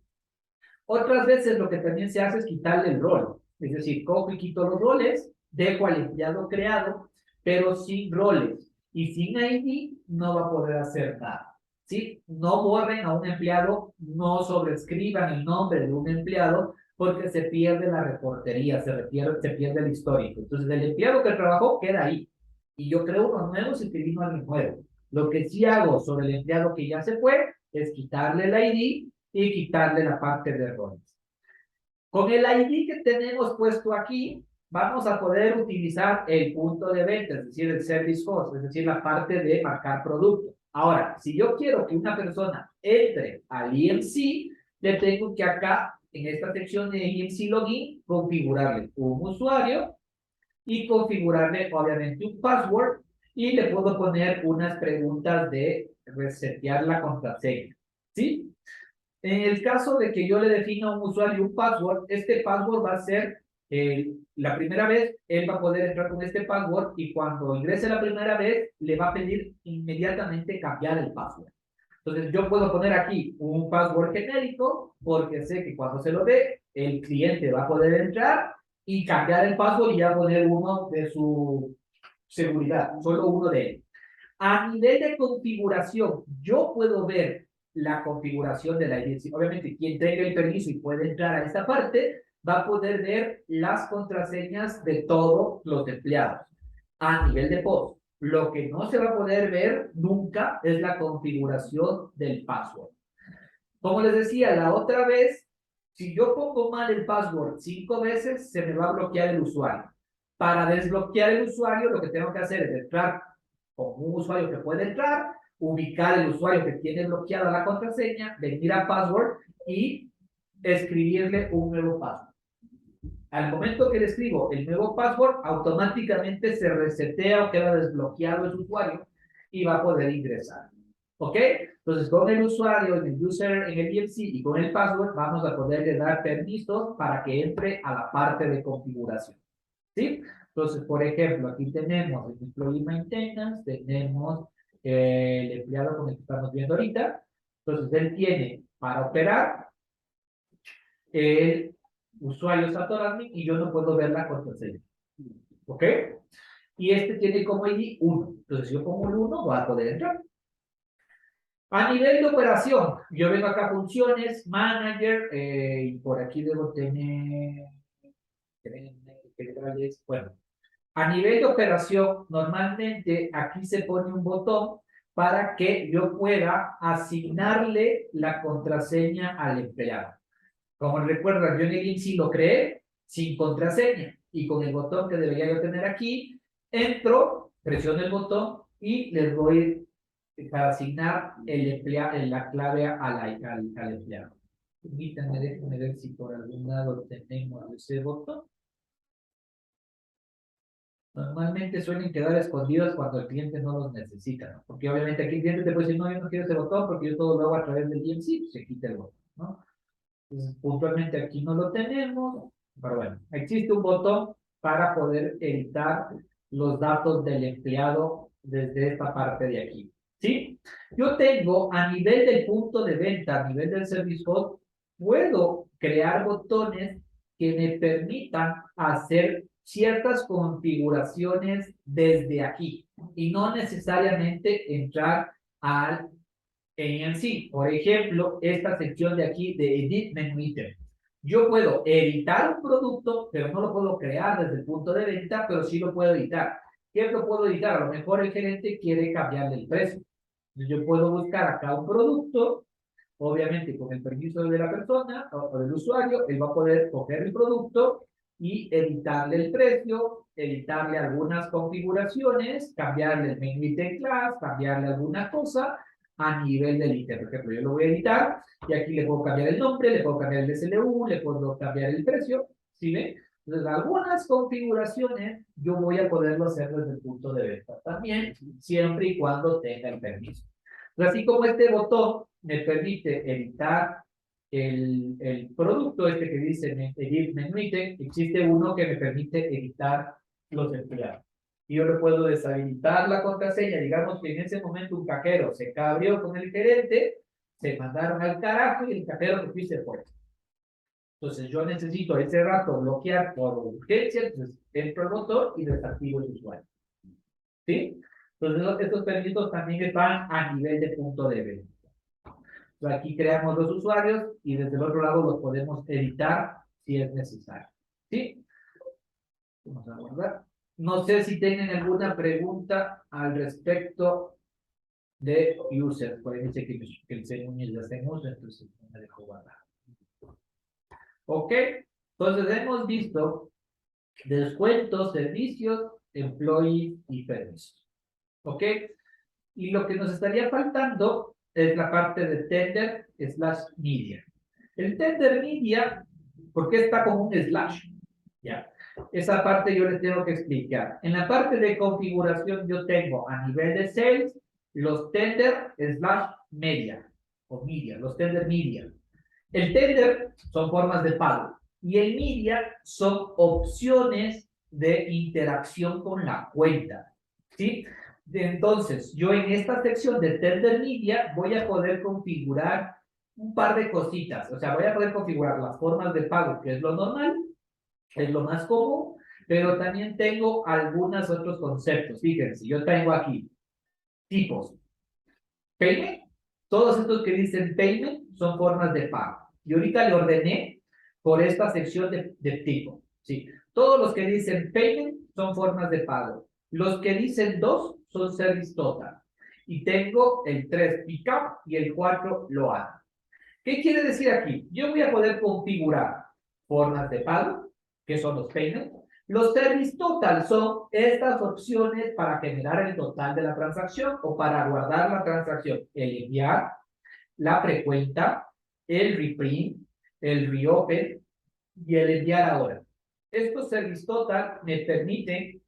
Otras veces lo que también se hace es quitarle el rol. Es decir, cojo y quito los roles, dejo al empleado creado, pero sin roles. Y sin ID no va a poder hacer nada. ¿Sí? No borren a un empleado, no sobrescriban el nombre de un empleado, porque se pierde la reportería, se pierde el histórico. Entonces, el empleado que trabajó queda ahí. Y yo creo uno nuevo si te vino alguien nuevo. Lo que sí hago sobre el empleado que ya se fue es quitarle el ID y quitarle la parte de roles. Con el ID que tenemos puesto aquí, vamos a poder utilizar el punto de venta, es decir, el service host, es decir, la parte de marcar producto. Ahora, si yo quiero que una persona entre al EMC, le tengo que acá, en esta sección de EMC Login, configurarle un usuario y configurarle, obviamente, un password y le puedo poner unas preguntas de resetear la contraseña. ¿Sí? En el caso de que yo le defina a un usuario un password, este password va a ser la primera vez, él va a poder entrar con este password y cuando ingrese la primera vez, le va a pedir inmediatamente cambiar el password. Entonces yo puedo poner aquí un password genérico porque sé que cuando se lo dé, el cliente va a poder entrar y cambiar el password y ya poner uno de su seguridad, solo uno de él. A nivel de configuración, yo puedo ver la configuración de la ID. Obviamente, quien tenga el permiso y puede entrar a esta parte, va a poder ver las contraseñas de todos los empleados a nivel de post. Lo que no se va a poder ver nunca es la configuración del password. Como les decía la otra vez, si yo pongo mal el password 5 veces, se me va a bloquear el usuario. Para desbloquear el usuario, lo que tengo que hacer es entrar con un usuario que puede entrar, ubicar el usuario que tiene bloqueada la contraseña, venir a password y escribirle un nuevo password. Al momento que le escribo el nuevo password, automáticamente se resetea o queda desbloqueado el usuario y va a poder ingresar. ¿Ok? Entonces, con el usuario, en el user, en el EMC y con el password, vamos a poderle dar permisos para que entre a la parte de configuración. ¿Sí? Entonces, por ejemplo, aquí tenemos el Employee Maintenance, tenemos el empleado con el que estamos viendo ahorita. Entonces, él tiene para operar el usuario SatoAdmin y yo no puedo ver la contraseña. ¿Ok? Y este tiene como ID 1. Entonces, si yo pongo el 1, va a poder entrar. A nivel de operación, yo vengo acá a funciones, manager, y por aquí debo tener, bueno, a nivel de operación, normalmente aquí se pone un botón para que yo pueda asignarle la contraseña al empleado. Como recuerdan, yo en el INSI lo creé sin contraseña y con el botón que debería yo tener aquí, entro, presiono el botón y les doy para asignar la clave al empleado. Permítanme, déjenme ver si por algún lado tenemos ese botón. Normalmente suelen quedar escondidos cuando el cliente no los necesita, ¿no? Porque obviamente aquí el cliente te puede decir, no, yo no quiero ese botón porque yo todo lo hago a través del DMC, se quita el botón, ¿no? Entonces, puntualmente aquí no lo tenemos, pero bueno, existe un botón para poder editar los datos del empleado desde esta parte de aquí, ¿sí? Yo tengo a nivel del punto de venta, a nivel del Service Hub, puedo crear botones que me permitan hacer ciertas configuraciones desde aquí y no necesariamente entrar al en sí. Por ejemplo, esta sección de aquí de Edit Menu Item. Yo puedo editar un producto, pero no lo puedo crear desde el punto de venta, pero sí lo puedo editar. ¿Qué lo puedo editar? A lo mejor el gerente quiere cambiarle el precio. Yo puedo buscar acá un producto, obviamente con el permiso de la persona o del usuario, él va a poder coger el producto y editarle el precio, editarle algunas configuraciones, cambiarle el menu item class, cambiarle alguna cosa a nivel del ítem. Por ejemplo, yo lo voy a editar y aquí le puedo cambiar el nombre, le puedo cambiar el SLU, le puedo cambiar el precio, ¿sí ven? Entonces, algunas configuraciones yo voy a poderlo hacer desde el punto de venta también, siempre y cuando tenga el permiso. Entonces, así como este botón me permite editar el producto este que dice Edit Menu Item, existe uno que me permite editar los empleados. Y yo le puedo deshabilitar la contraseña. Digamos que en ese momento un cajero se cabrió con el gerente, se mandaron al carajo y el cajero que se fue. Entonces yo necesito ese rato bloquear por urgencia, entonces entro al botón y desactivo el usuario. ¿Sí? Entonces estos permisos también están a nivel de punto de venta. Entonces, aquí creamos los usuarios y desde el otro lado los podemos editar si es necesario. ¿Sí? Vamos a guardar. No sé si tienen alguna pregunta al respecto de user. Por ahí dice que el Núñez ya está en uso, entonces no me dejo guardar. Ok, entonces hemos visto descuentos, servicios, employee y permisos. Ok, y lo que nos estaría faltando es la parte de tender / media. El tender media, ¿por qué está como un slash? Ya. Esa parte yo les tengo que explicar. En la parte de configuración yo tengo a nivel de sales los tender / media o media, los tender media. El tender son formas de pago y el media son opciones de interacción con la cuenta, ¿sí? Entonces, yo en esta sección de tender media voy a poder configurar un par de cositas. O sea, voy a poder configurar las formas de pago, que es lo normal, es lo más común, pero también tengo algunos otros conceptos. Fíjense, yo tengo aquí tipos. Payment, todos estos que dicen payment son formas de pago. Y ahorita le ordené por esta sección de tipo. ¿Sí? Todos los que dicen payment son formas de pago. Los que dicen dos son service total. Y tengo el 3 pickup y el 4 load. ¿Qué quiere decir aquí? Yo voy a poder configurar formas de pago, que son los payments. Los service total son estas opciones para generar el total de la transacción o para guardar la transacción. El enviar, la precuenta, el reprint, el reopen y el enviar ahora. Estos service total me permiten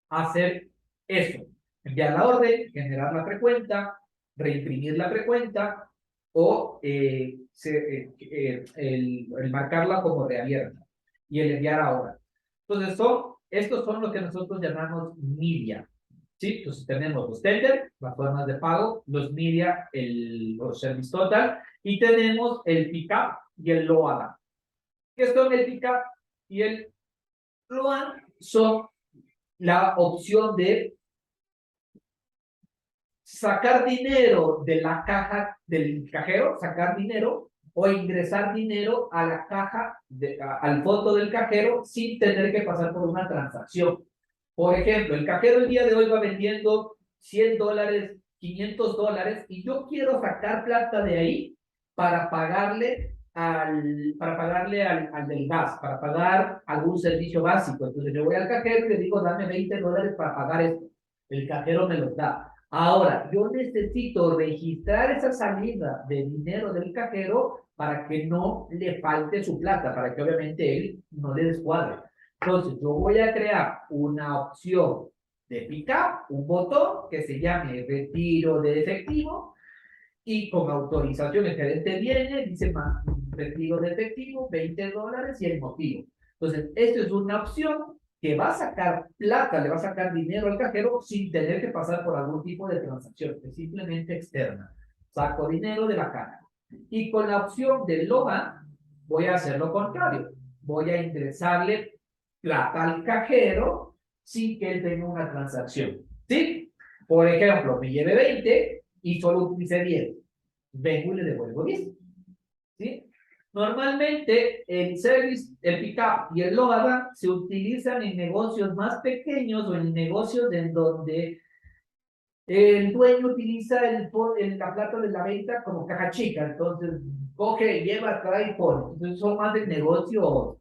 hacer eso. Enviar la orden, generar la precuenta, reimprimir la precuenta o el marcarla como reabierta y el enviar ahora. Entonces, estos son lo que nosotros llamamos media. ¿Sí? Entonces, tenemos los tender, las formas de pago, los media, los service total, y tenemos el pickup y el load. ¿Qué son el pickup y el load? Son la opción de sacar dinero de la caja del cajero, sacar dinero o ingresar dinero a la caja, al fondo del cajero sin tener que pasar por una transacción. Por ejemplo, el cajero el día de hoy va vendiendo $100, $500 y yo quiero sacar plata de ahí para pagarle al del gas, para pagar algún servicio básico. Entonces yo voy al cajero y le digo, dame $20 para pagar esto. El cajero me los da. Ahora, yo necesito registrar esa salida de dinero del cajero para que no le falte su plata, para que obviamente él no le descuadre. Entonces, yo voy a crear una opción de pickup, un botón que se llame retiro de efectivo y con autorización el gerente viene, dice retiro de efectivo, $20 y el motivo. Entonces, esto es una opción que va a sacar plata, le va a sacar dinero al cajero sin tener que pasar por algún tipo de transacción, es simplemente externa. Saco dinero de la caja. Y con la opción de logan, voy a hacer lo contrario. Voy a ingresarle plata al cajero sin que él tenga una transacción. ¿Sí? Por ejemplo, me lleve 20 y solo utilice 10. Vengo y le devuelvo 10. ¿Sí? Normalmente el service, el pickup y el load se utilizan en negocios más pequeños o en negocios en donde el dueño utiliza la plata de la venta como caja chica. Entonces, coge, lleva, trae y pone. Entonces, son más de negocios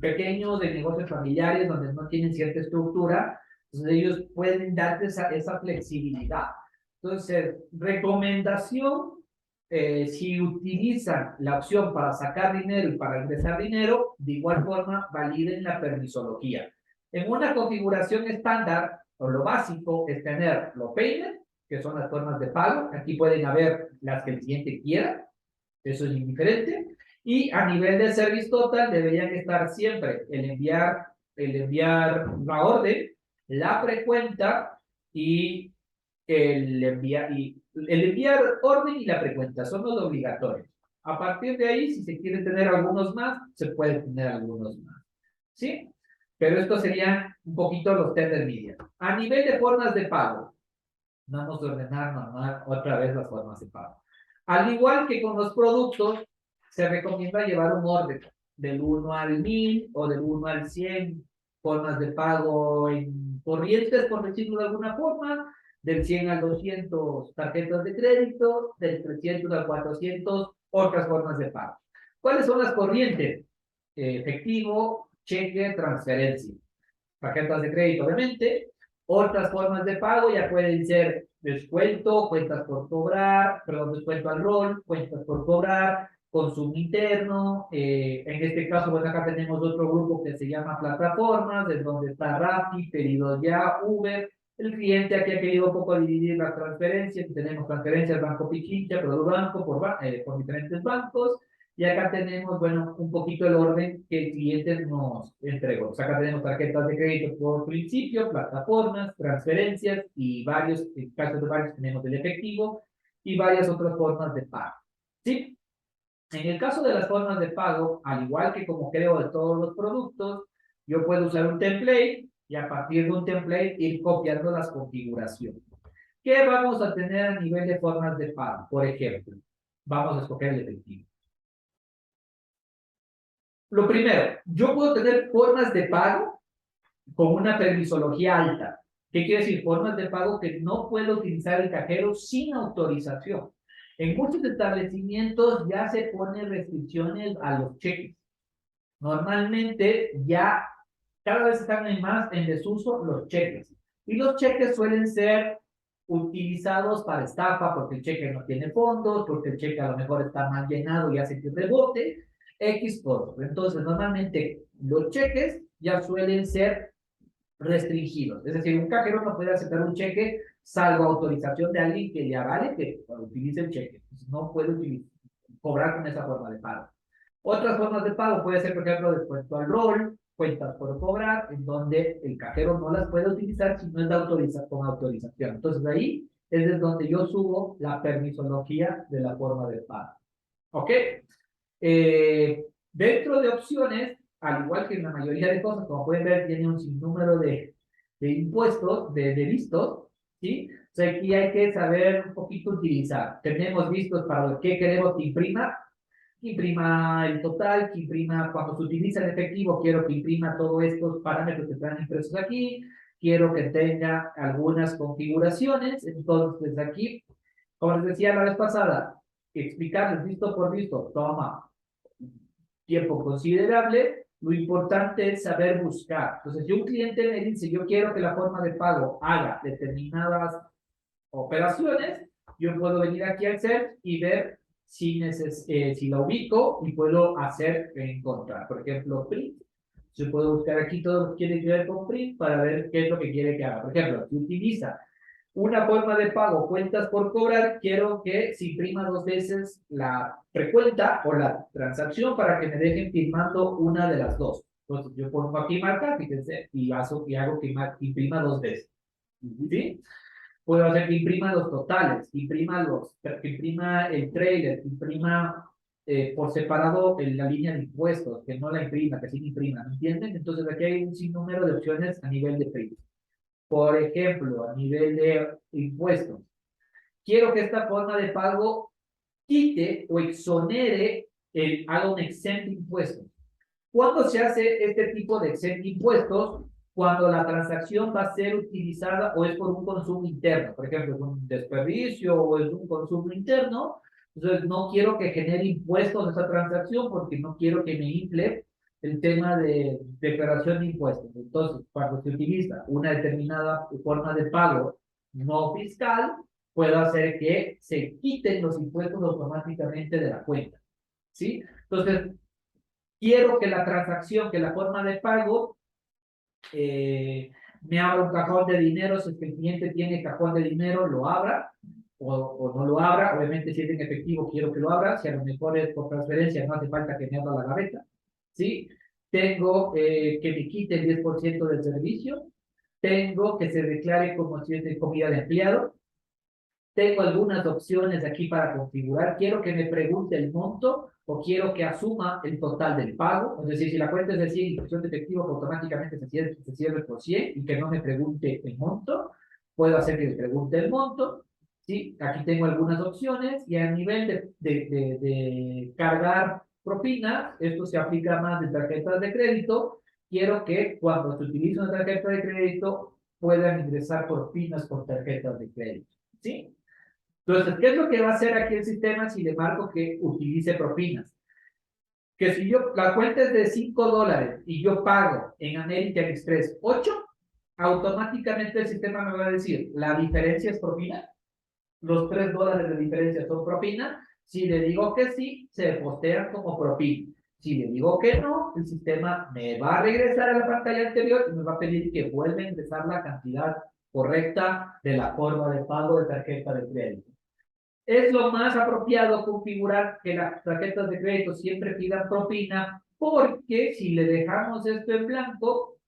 pequeños, de negocios familiares, donde no tienen cierta estructura. Entonces, ellos pueden darte esa flexibilidad. Entonces, recomendación si utilizan la opción para sacar dinero y para ingresar dinero, de igual forma validen la permisología. En una configuración estándar, o lo básico es tener los payment, que son las formas de pago. Aquí pueden haber las que el cliente quiera, eso es indiferente. Y a nivel de service total deberían estar siempre el enviar la orden, la precuenta y el enviar orden y la precuenta son los obligatorios. A partir de ahí, si se quiere tener algunos más, se puede tener algunos más. ¿Sí? Pero estos serían un poquito los tender media. A nivel de formas de pago, vamos a ordenar normal otra vez las formas de pago. Al igual que con los productos, se recomienda llevar un orden del 1 al 1000 o del 1 al 100 formas de pago en corrientes, por decirlo de alguna forma, del 100 al 200 tarjetas de crédito, del 300 al 400 otras formas de pago. ¿Cuáles son las corrientes? Efectivo, cheque, transferencia. Tarjetas de crédito, obviamente. Otras formas de pago ya pueden ser descuento, cuentas por cobrar, perdón, descuento al rol, cuentas por cobrar, consumo interno. En este caso, bueno, acá tenemos otro grupo que se llama plataformas, en donde está Rappi, Pedidos Ya, Uber. El cliente aquí ha querido un poco dividir las transferencias. Tenemos transferencias Banco Pichincha, Produbanco, por diferentes bancos. Y acá tenemos, bueno, un poquito el orden que el cliente nos entregó. O sea, acá tenemos tarjetas de crédito por principio, plataformas, transferencias y varios, en caso de varios tenemos el efectivo y varias otras formas de pago. ¿Sí? En el caso de las formas de pago, al igual que como creo de todos los productos, yo puedo usar un template y a partir de un template ir copiando las configuraciones. ¿Qué vamos a tener a nivel de formas de pago? Por ejemplo, vamos a escoger el efectivo. Lo primero, yo puedo tener formas de pago con una permisología alta. ¿Qué quiere decir? Formas de pago que no puedo utilizar el cajero sin autorización. En muchos establecimientos ya se ponen restricciones a los cheques. Normalmente ya cada vez están más en desuso los cheques. Y los cheques suelen ser utilizados para estafa porque el cheque no tiene fondos, porque el cheque a lo mejor está mal llenado y hace que rebote, X cosas. Entonces, normalmente los cheques ya suelen ser restringidos. Es decir, un cajero no puede aceptar un cheque salvo autorización de alguien que le avale que utilice el cheque. Entonces, no puede cobrar con esa forma de pago. Otras formas de pago puede ser, por ejemplo, descuento al rol, cuentas por cobrar, en donde el cajero no las puede utilizar si no es con autorización. Entonces, ahí es desde donde yo subo la permisología de la forma de pago. ¿Ok? Dentro de opciones, al igual que en la mayoría de cosas, como pueden ver, tiene un sinnúmero de impuestos, de vistos, ¿sí? O sea, aquí hay que saber un poquito utilizar. Tenemos vistos para lo que queremos que imprima el total, que imprima cuando se utiliza el efectivo, quiero que imprima todos estos parámetros que están impresos aquí, quiero que tenga algunas configuraciones, entonces aquí, como les decía la vez pasada, explicarles visto por visto, toma tiempo considerable, lo importante es saber buscar. Entonces, si un cliente me dice, yo quiero que la forma de pago haga determinadas operaciones, yo puedo venir aquí al search y ver si la ubico y puedo hacer encontrar. Por ejemplo, print. Yo puedo buscar aquí todo lo que quiere que ver con print para ver qué es lo que quiere que haga. Por ejemplo, si utiliza una forma de pago, cuentas por cobrar, quiero que se imprima 2 veces la precuenta o la transacción para que me dejen firmando una de las dos. Entonces yo pongo aquí marca, fíjense, y hago que imprima 2 veces. ¿Sí? Puedo hacer que imprima los totales, que imprima el trailer, que imprima por separado en la línea de impuestos, que no la imprima, que sí la imprima, ¿me entienden? Entonces aquí hay un sinnúmero de opciones a nivel de print. Por ejemplo, a nivel de impuestos, quiero que esta forma de pago quite o exonere, haga un exento de impuestos. ¿Cuándo se hace este tipo de exento de impuestos? Cuando la transacción va a ser utilizada o es por un consumo interno, por ejemplo, es un desperdicio o es un consumo interno, entonces no quiero que genere impuestos esa transacción porque no quiero que me infle el tema de declaración de impuestos. Entonces, cuando se utiliza una determinada forma de pago no fiscal, puedo hacer que se quiten los impuestos automáticamente de la cuenta. ¿Sí? Entonces, quiero que la transacción, que la forma de pago me abra un cajón de dinero, si el cliente tiene cajón de dinero, lo abra o no lo abra, obviamente si es en efectivo quiero que lo abra, si a lo mejor es por transferencia no hace falta que me abra la gaveta, ¿sí? Tengo que me quite el 10% del servicio, tengo que se declare como si es de comida de empleado, tengo algunas opciones aquí para configurar. Quiero que me pregunte el monto o quiero que asuma el total del pago. Es decir, si la cuenta es de 100 y instrucción de efectivo, automáticamente se cierre por 100 y que no me pregunte el monto. Puedo hacer que me pregunte el monto. ¿Sí? Aquí tengo algunas opciones y a nivel de cargar propinas, esto se aplica más de tarjetas de crédito. Quiero que cuando se utilice una tarjeta de crédito puedan ingresar propinas por tarjetas de crédito. ¿Sí? Entonces, ¿qué es lo que va a hacer aquí el sistema si le marco que utilice propinas? Que si la cuenta es de $5 y yo pago en American Express 8, automáticamente el sistema me va a decir, la diferencia es propina, los $3 de diferencia son propina. Si le digo que sí, se postean como propina. Si le digo que no, el sistema me va a regresar a la pantalla anterior y me va a pedir que vuelva a ingresar la cantidad correcta de la forma de pago de tarjeta de crédito. Es lo más apropiado configurar que las tarjetas de crédito siempre pidan propina, porque si le dejamos esto en blanco,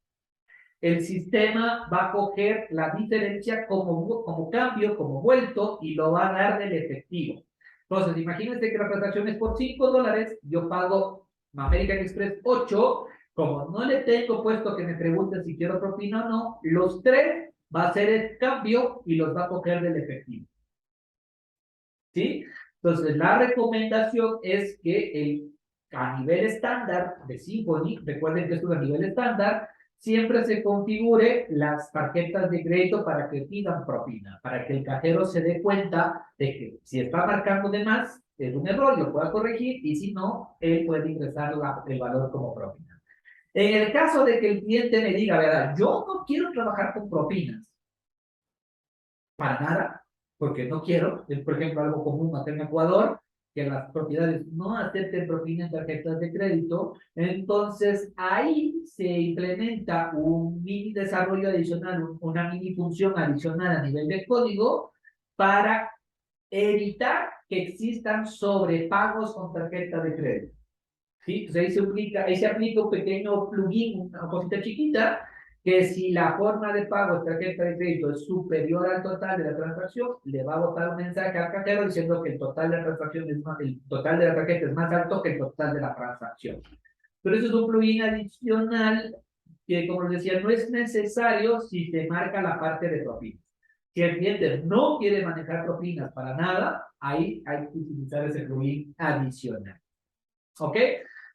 el sistema va a coger la diferencia como cambio, como vuelto, y lo va a dar del efectivo. Entonces, imagínense que la transacción es por $5, yo pago American Express 8, como no le tengo puesto que me pregunten si quiero propina o no, los 3 va a hacer el cambio y los va a coger del efectivo. ¿Sí? Entonces, la recomendación es que a nivel estándar de Symphony, recuerden que esto es a nivel estándar, siempre se configure las tarjetas de crédito para que pidan propina, para que el cajero se dé cuenta de que si está marcando de más, es un error, lo pueda corregir, y si no, él puede ingresar el valor como propina. En el caso de que el cliente me diga, verdad, yo no quiero trabajar con propinas, para nada, porque no quiero, es por ejemplo algo común acá en Ecuador, que las propiedades no acepten propina en tarjetas de crédito, entonces ahí se implementa un mini desarrollo adicional, una mini función adicional a nivel de código para evitar que existan sobrepagos con tarjeta de crédito. ¿Sí? Entonces ahí se aplica un pequeño plugin, una cosita chiquita, que si la forma de pago de tarjeta de crédito es superior al total de la transacción, le va a botar un mensaje al cajero diciendo que el total de la transacción es más, el total de la tarjeta es más alto que el total de la transacción. Pero eso es un plugin adicional que, como les decía, no es necesario si se marca la parte de propinas. Si el cliente no quiere manejar propinas para nada, ahí hay que utilizar ese plugin adicional. ¿Ok?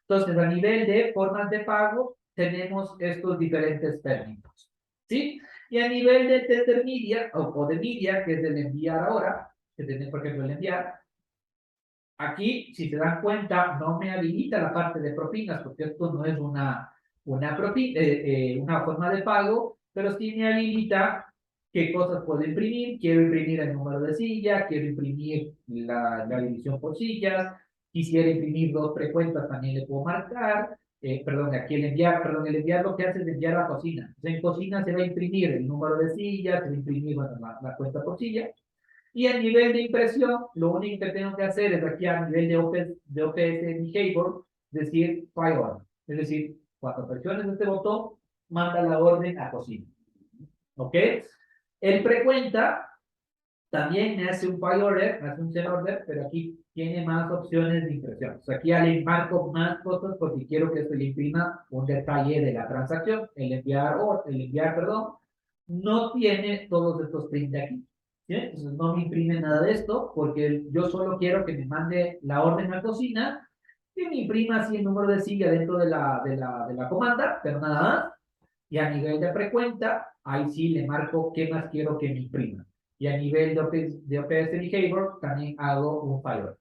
Entonces, a nivel de formas de pago, tenemos estos diferentes términos. ¿Sí? Y a nivel de tender media, o de media, que es el enviar ahora, que tenemos, por ejemplo, el enviar, aquí, si se dan cuenta, no me habilita la parte de propinas, porque esto no es una forma de pago, pero sí me habilita qué cosas puedo imprimir. Quiero imprimir el número de silla, quiero imprimir la división por sillas, quisiera imprimir 2 frecuentas, también le puedo marcar. Perdón, aquí el enviar lo que hace es enviar a cocina. Entonces, en cocina se va a imprimir el número de sillas, se va a imprimir, bueno, la cuenta por silla. Y a nivel de impresión, lo único que tengo que hacer es aquí a nivel de OPS Behavior, decir file order. Es decir, cuando presiones este botón, manda la orden a cocina. ¿Ok? El precuenta también me hace un file order, me hace un send order, pero aquí tiene más opciones de impresión. O sea, aquí ya le marco más cosas porque quiero que esto le imprima un detalle de la transacción. El enviar, perdón, no tiene todos estos print de aquí. ¿Sí? Entonces no me imprime nada de esto porque yo solo quiero que me mande la orden a cocina y me imprima así el número de silla dentro de la comanda, pero nada más. Y a nivel de precuenta, ahí sí le marco qué más quiero que me imprima. Y a nivel de OPS Behavior, también hago un file.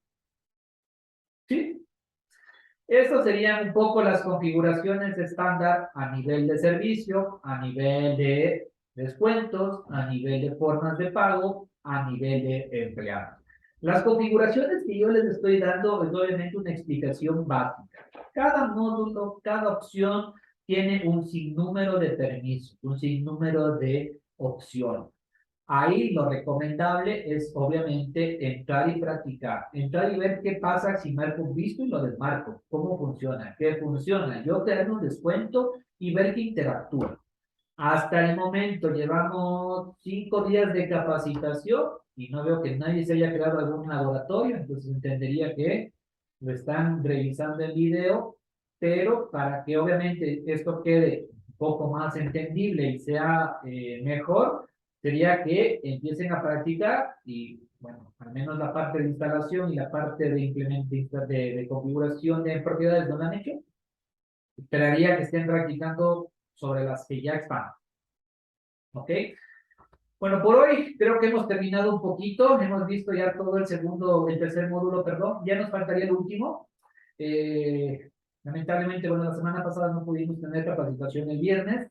¿Sí? Estas serían un poco las configuraciones estándar a nivel de servicio, a nivel de descuentos, a nivel de formas de pago, a nivel de empleados. Las configuraciones que yo les estoy dando es obviamente una explicación básica. Cada módulo, cada opción tiene un sinnúmero de permisos, un sinnúmero de opciones. Ahí lo recomendable es obviamente entrar y practicar, entrar y ver qué pasa si marco un visto y lo desmarco, cómo funciona, qué funciona, yo te hago un descuento y ver que interactúa. Hasta el momento llevamos 5 días de capacitación y no veo que nadie se haya creado algún laboratorio, entonces entendería que lo están revisando el video, pero para que obviamente esto quede un poco más entendible y sea mejor, sería que empiecen a practicar y, bueno, al menos la parte de instalación y la parte de implementación, de configuración de propiedades no lo han hecho. Esperaría que estén practicando sobre las que ya están. ¿Ok? Bueno, por hoy creo que hemos terminado un poquito. Hemos visto ya todo el tercer módulo, perdón. Ya nos faltaría el último. Lamentablemente, bueno, la semana pasada no pudimos tener capacitación el viernes.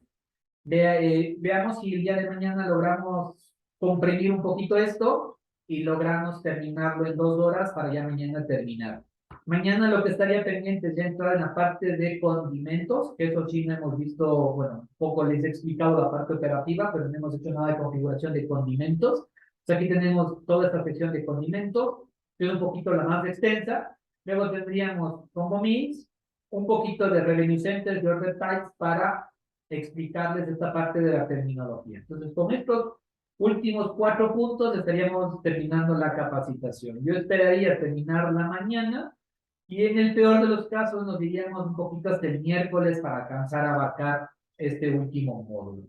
Veamos si el día de mañana logramos comprimir un poquito esto y logramos terminarlo en 2 horas para ya mañana terminar. Mañana lo que estaría pendiente es ya entrar en la parte de condimentos, que eso sí no hemos visto, bueno, un poco les he explicado la parte operativa, pero no hemos hecho nada de configuración de condimentos. Entonces aquí tenemos toda esta sección de condimentos, que es un poquito la más extensa. Luego tendríamos combo means, un poquito de revenue centers y order types para explicarles esta parte de la terminología. Entonces, con estos últimos 4 puntos estaríamos terminando la capacitación. Yo esperaría terminarla mañana y en el peor de los casos nos iríamos un poquito hasta el miércoles para alcanzar a abarcar este último módulo.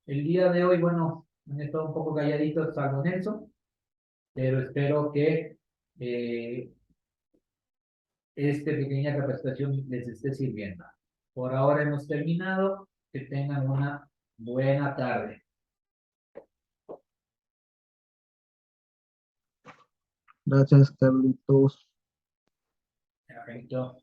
El día de hoy, bueno, han estado un poco calladitos, salvo Nelson, pero espero que esta pequeña capacitación les esté sirviendo. Por ahora hemos terminado. Que tengan una buena tarde. Gracias, Carlitos. Perfecto.